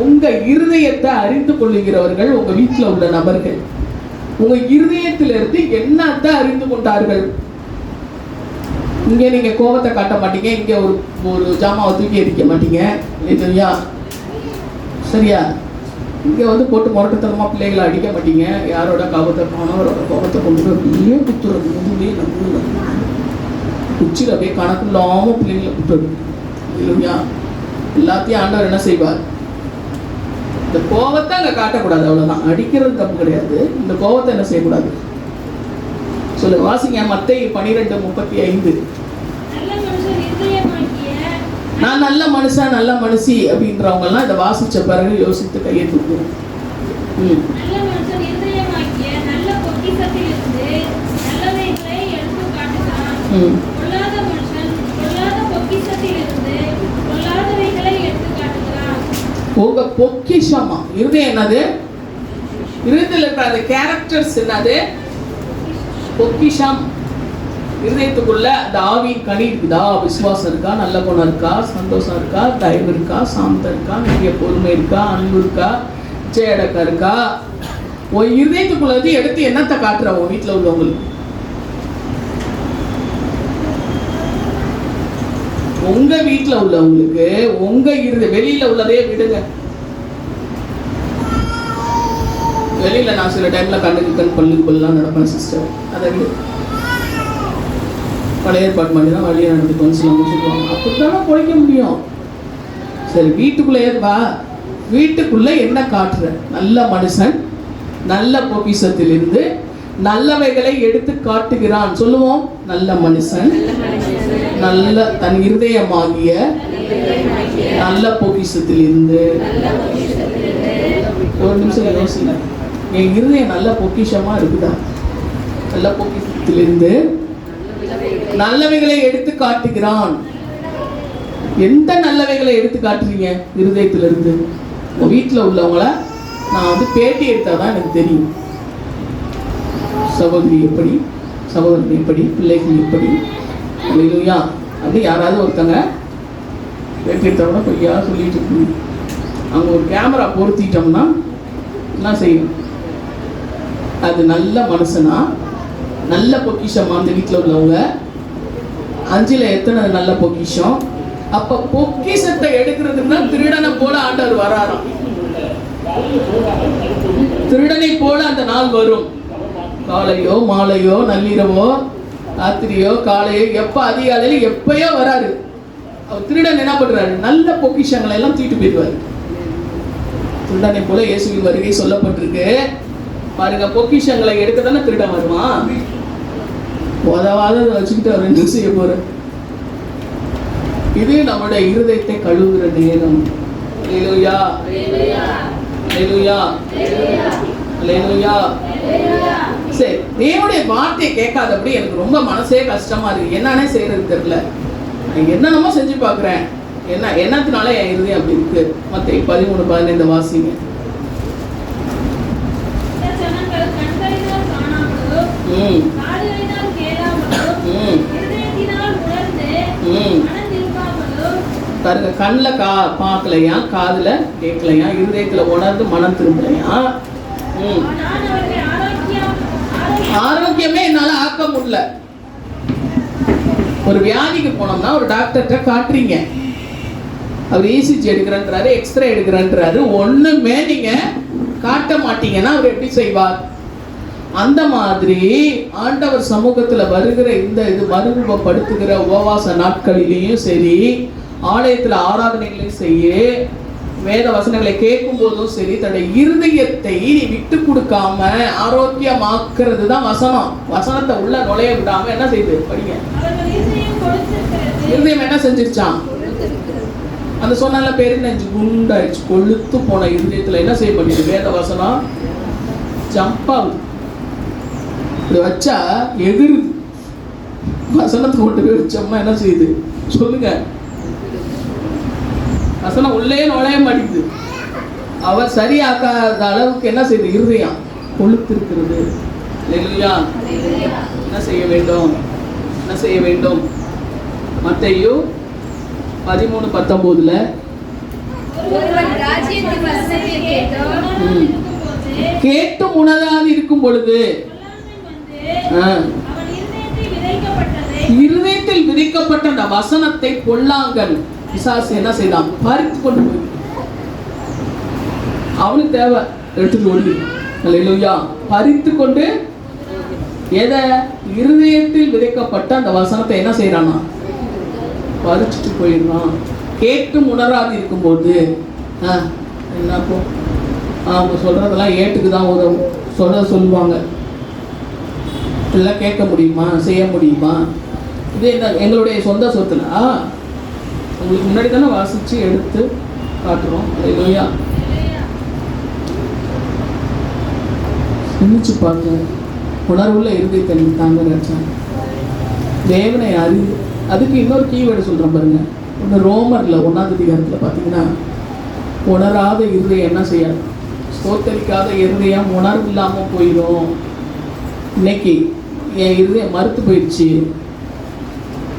உங்க இருதயத்தை அறிந்து கொள்ளுகிறவர்கள் உங்க வீட்டில் உள்ள நபர்கள். உங்க இருதயத்திலிருந்து என்னத்தை அறிந்து கொண்டார்கள்? இங்கே நீங்கள் கோபத்தை காட்ட மாட்டீங்க, இங்கே ஒரு ஜாமாவை தூக்கி எரிக்க மாட்டீங்க இல்லையா? சரியா? இங்கே போட்டு முரட்டுத்தனமாக பிள்ளைகளை அடிக்க மாட்டீங்க. யாரோட கோபத்தை கணவரோட கோபத்தை கொண்டு அப்படியே குத்துறது, நம்புறது குச்சியில் அப்படியே கணக்கு இல்லாமல் பிள்ளைங்களை குத்துறது இல்லையா? எல்லாத்தையும் ஆண்டவர் என்ன செய்வார்? இந்த கோபத்தை அங்கே காட்டக்கூடாது, அவ்வளோதான். அடிக்கிறது தப்பு கிடையாது, இந்த கோபத்தை என்ன செய்யக்கூடாது? சொல்லு, வாசிங்க. மத்தேயு 12:35. நான் நல்ல மனுஷன் நல்ல மனுஷி அப்படின்றவங்க எல்லாம் இதை வாசிச்ச பிறகு யோசித்து கையை தூக்குவோம். உங்க பொக்கிஷமா இருதயம் என்னது? இருதயத்தில் இருக்கிற அந்த கேரக்டர்ஸ் என்னது? பொக்கிஷம். இருதயத்துக்குள்ள அந்த ஆவியின் கனி இருக்குதா? விசுவாசம் இருக்கா, நல்ல குணம் இருக்கா, சந்தோஷம் இருக்கா, தயவு இருக்கா, சாந்தம் இருக்கா, நிறைய பொறுமை இருக்கா, அன்பு இருக்கா, ஜெயடக்கம் இருக்கா? உன் இருதயத்துக்குள்ளது எடுத்து என்னத்தை காட்டுற உன் வீட்டில் உள்ளவங்களுக்கு? உங்க வீட்டில் உள்ளவங்களுக்கு உங்க வெளியில உள்ளதே விடுங்க. வெளியில நான் சில டைம்ல கண்ணுக்கு கண் பல்லுக்கு பல்லாம் நடப்பேன் சிஸ்டர், அதை விடு. பழைய ஏற்பாடு மாதிரி தான் வழியாக நடந்துக்கணும்னு சொல்லுவாங்க. அப்படித்தானே பொழைக்க முடியும். சரி, வீட்டுக்குள்ளே வா. வீட்டுக்குள்ள என்ன காட்டுற? நல்ல மனுஷன் நல்ல பொக்கிஷத்திலிருந்து நல்லவைகளை எடுத்து காட்டுகிறான். சொல்லுவோம், நல்ல மனுஷன் நல்ல தன் இருதயமாகிய நல்ல பொக்கிஷத்திலிருந்து. ஒரு நிமிஷம் யோசிங்க, என் இருதயம் நல்ல பொக்கிஷமா இருக்குதா? நல்ல பொக்கிஷத்திலிருந்து நல்லவைகளை எடுத்து காட்டுகிறான். எந்த நல்லவைகளை எடுத்து காட்டுறீங்க? இருதயத்திலிருந்து. உங்க வீட்டில் உள்ளவங்கள நான் பேட்டி எடுத்தாதான் எனக்கு தெரியும். சகோதரி எப்படி, சகோதரன் எப்படி, பிள்ளைகள் எப்படி, இல்லையா? அப்படி யாராவது ஒருத்தங்க பேட்டி எடுத்தவங்க பொய்யா சொல்லிட்டு இருக்கு. அங்கே ஒரு கேமரா பொருத்திட்டோம்னா என்ன செய்யும்? அது நல்ல மனுஷனா, நல்ல பொக்கிஷமா அந்த வீட்டில் உள்ளவங்க? 5ல் எத்தனை நல்ல பொக்கிஷம்? அப்ப பொக்கிஷத்தை எடுக்கிறதுன்னா திருடனை போல ஆண்டவர் வராராம். திருடனை போல அந்த நாள் வரும். காலையோ மாலையோ நள்ளிரவோ ராத்திரியோ காலையோ எப்ப அதிகாலையில எப்பயோ வராரு. அவர் திருடன் என்ன பண்றாரு? நல்ல பொக்கிஷங்களை எல்லாம் தூக்கிட்டு போயிடுவாரு. திருடனை போல இயேசுவின் வருகை சொல்லப்பட்டிருக்கு. பாருங்க, பொக்கிஷங்களை எடுக்க தானே திருடன் வருவான். உதவாத வச்சுக்கிட்டு அவர் என்ன செய்ய போற? இது நம்முடைய இருதயத்தை கழுவுகிற நேரம். அல்லேலூயா, அல்லேலூயா, அல்லேலூயா. சரி, தேவனுடைய வார்த்தையை கேட்காதபடி எனக்கு ரொம்ப மனசே கஷ்டமா இருக்கு. என்னன்னே செய்யறது தெரியல. என்னென்னமோ செஞ்சு பார்க்குறேன். என்னத்தினால என் இருதயம் அப்படி இருக்கு? மத்தேயு 13:15 வாசிங்க. பாருங்க, கண்ணில் பார்க்கலையா, காதுல கேட்கலையா, இருதயத்துல உணர்ந்து மனம் திரும்பலையா? ஆரோக்கியமே என்னால ஆக்க முடியல. ஒரு வியாதிக்கு போனோம்னா ஒரு டாக்டர்கிட்ட காட்டுறீங்க, அவர் ECG எடுக்கிறன்றாரு, எக்ஸ்ரே எடுக்கிறன்றாரு, ஒண்ணுமே நீங்க காட்ட மாட்டீங்கன்னா அவர் எப்படி செய்வார்? அந்த மாதிரி ஆண்டவர் சமூகத்துல வருகிற இது மறுரூபப்படுத்துகிற உபவாச நாட்களிலேயும் சரி, ஆலயத்துல ஆராதனைகளையும் செய்ய, வேத வசனங்களை கேட்கும் போதும் சரி, தன்னுடைய இருதயத்தை நீ விட்டு கொடுக்காம ஆரோக்கியமாக்குறது தான் வசனம். வசனத்தை உள்ள நுழைய விடாம என்ன செய்யுது? படிங்க. இருதயம் என்ன செஞ்சிருச்சான்? அந்த சொன்னால பேரு நெஞ்சு குண்டாயிடுச்சு. கொழுத்து போன இருதயத்துல என்ன செய்ய பண்ணிடுது? வேத வசனம் ஜம்ப் ஆகுது. இப்படி வச்சா எதிர் வசனத்தை கொண்டு போய் வச்சோம்னா என்ன செய்யுது? சொல்லுங்க. வசனம் உள்ளே நுழைய மாட்டேங்குது. அவர் சரியாக்காத அளவுக்கு என்ன செய்யுது? இருதயம் கொழுத்து இருக்கிறது. இல்லையா? என்ன செய்ய வேண்டும்? என்ன செய்ய வேண்டும்? மத்தேயு 13:19 கேட்டும் உணராது இருக்கும் பொழுது இருதயத்தில் விதிக்கப்பட்ட அந்த வசனத்தை பொல்லாங்கன் பிசாசு என்ன செய்தான்? பறித்து கொண்டு போய் அவனுக்கு தேவை எடுத்துட்டு ஓடி. அல்லேலூயா. பறித்து கொண்டு எதை? இருதயத்தில் விதைக்கப்பட்ட அந்த வசனத்தை என்ன செய்யறானா? பறிச்சுட்டு போயிடுறான். கேட்டும் உணராது இருக்கும்போது என்னப்போ அவங்க சொல்றதெல்லாம் ஏட்டுக்குதான் உதவும். சொல்லுவாங்க, இதெல்லாம் கேட்க முடியுமா, செய்ய முடியுமா? இது என்ன எங்களுடைய சொந்த சொத்துல உங்களுக்கு முன்னாடி தானே வாசிச்சு எடுத்து காட்டுறோம். இல்லையா? சிந்திச்சு பாருங்க. உணர்வுள்ள இருதயத்தை தாங்க நினைச்சாங்க. தேவனை அறிந்து, அதுக்கு இன்னொரு கீவேர்டு சொல்றேன் பாருங்க. ஒன்று ரோமர்ல 1ஆம் அதிகாரத்தில் பார்த்தீங்கன்னா, உணராத இருதயம் என்ன செய்யாது? ஸ்தோத்தரிக்காத இருதயம் உணர்வு இல்லாமல் போயிடும். இன்னைக்கு என் இருதயம் மறுத்து போயிடுச்சு.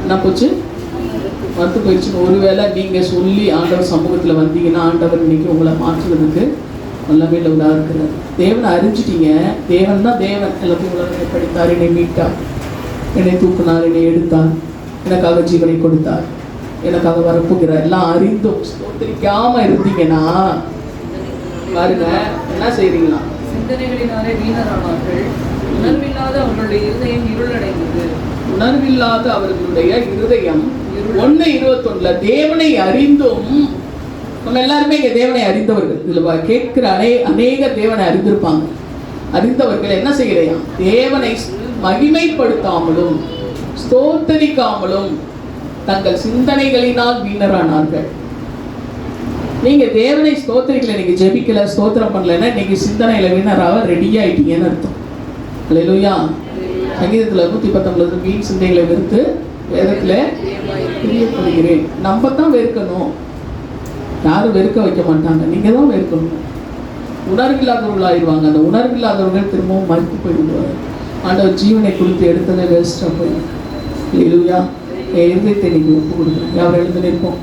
என்ன போச்சு? மறுத்து போயிடுச்சுன்னு ஒருவேளை நீங்கள் சொல்லி ஆண்டவர் சமூகத்தில் வந்தீங்கன்னா, ஆண்டவர் இன்னைக்கு உங்களை மாற்றுறதுக்கு நல்லவே உள்ளதாக இருக்கிறார். தேவனை அறிஞ்சிட்டீங்க. தேவன் தான் தேவன். எல்லாத்தையும் உலகத்தை படித்தார், என்னை மீட்டார், என்னை தூக்கினார், என்னை எடுத்தார், எனக்காக ஜீவனை கொடுத்தார், எனக்காக வரப்போகிறார். எல்லாம் அறிந்தும் ஸ்தோத்திரிக்காமல் இருந்தீங்கன்னா பாருங்க என்ன செய்றீங்களா? சிந்தனைகளினாலே வீணரானார்கள். உணர்வில்லாத அவர்களுடைய இருதயம் இருளடைந்தது. உணர்வில்லாத அவர்களுடைய இருதயம் 1:21 தேவனை அறிந்தும், நம்ம எல்லாருமே இங்க தேவனை அறிந்தவர்கள். இதுல கேட்கிற அநேக தேவனை அறிந்திருப்பாங்க. அறிந்தவர்கள் என்ன செய்யலையா? தேவனை மகிமைப்படுத்தாமலும் ஸ்தோத்தரிக்காமலும் தங்கள் சிந்தனைகளினால் வீணரானார்கள். நீங்க தேவனை ஸ்தோத்திரிக்கல, நீங்க ஜெபிக்கல, ஸ்தோத்திரம் பண்ணலன்னா இன்னைக்கு சிந்தனையில வீணராக ரெடி ஆயிட்டீங்கன்னு அர்த்தம். அல்லேலூயா. சங்கீதத்துல 119 வீண் சிந்தைகளை வெறுத்து வேதத்துல பிரியப்படுகிறேன். நம்ம தான் வெறுக்கணும், யாரும் வெறுக்க வைக்க மாட்டாங்க. நீங்க தான் வெறுக்கணும். உணர்வில்லாதவர்கள் ஆயிடுவாங்க. அந்த உணர்வில்லாதவர்கள் திரும்பவும் மறுத்து போயிடுவாங்க. ஆண்டவர் ஜீவனை கொடுத்து எடுத்ததை வேஸ்டா போயிடும். அல்லேலூயா. இருதயத்தை நீங்க ஒப்பு கொடுக்குறேன். யாரும் எழுந்து நிற்போம்.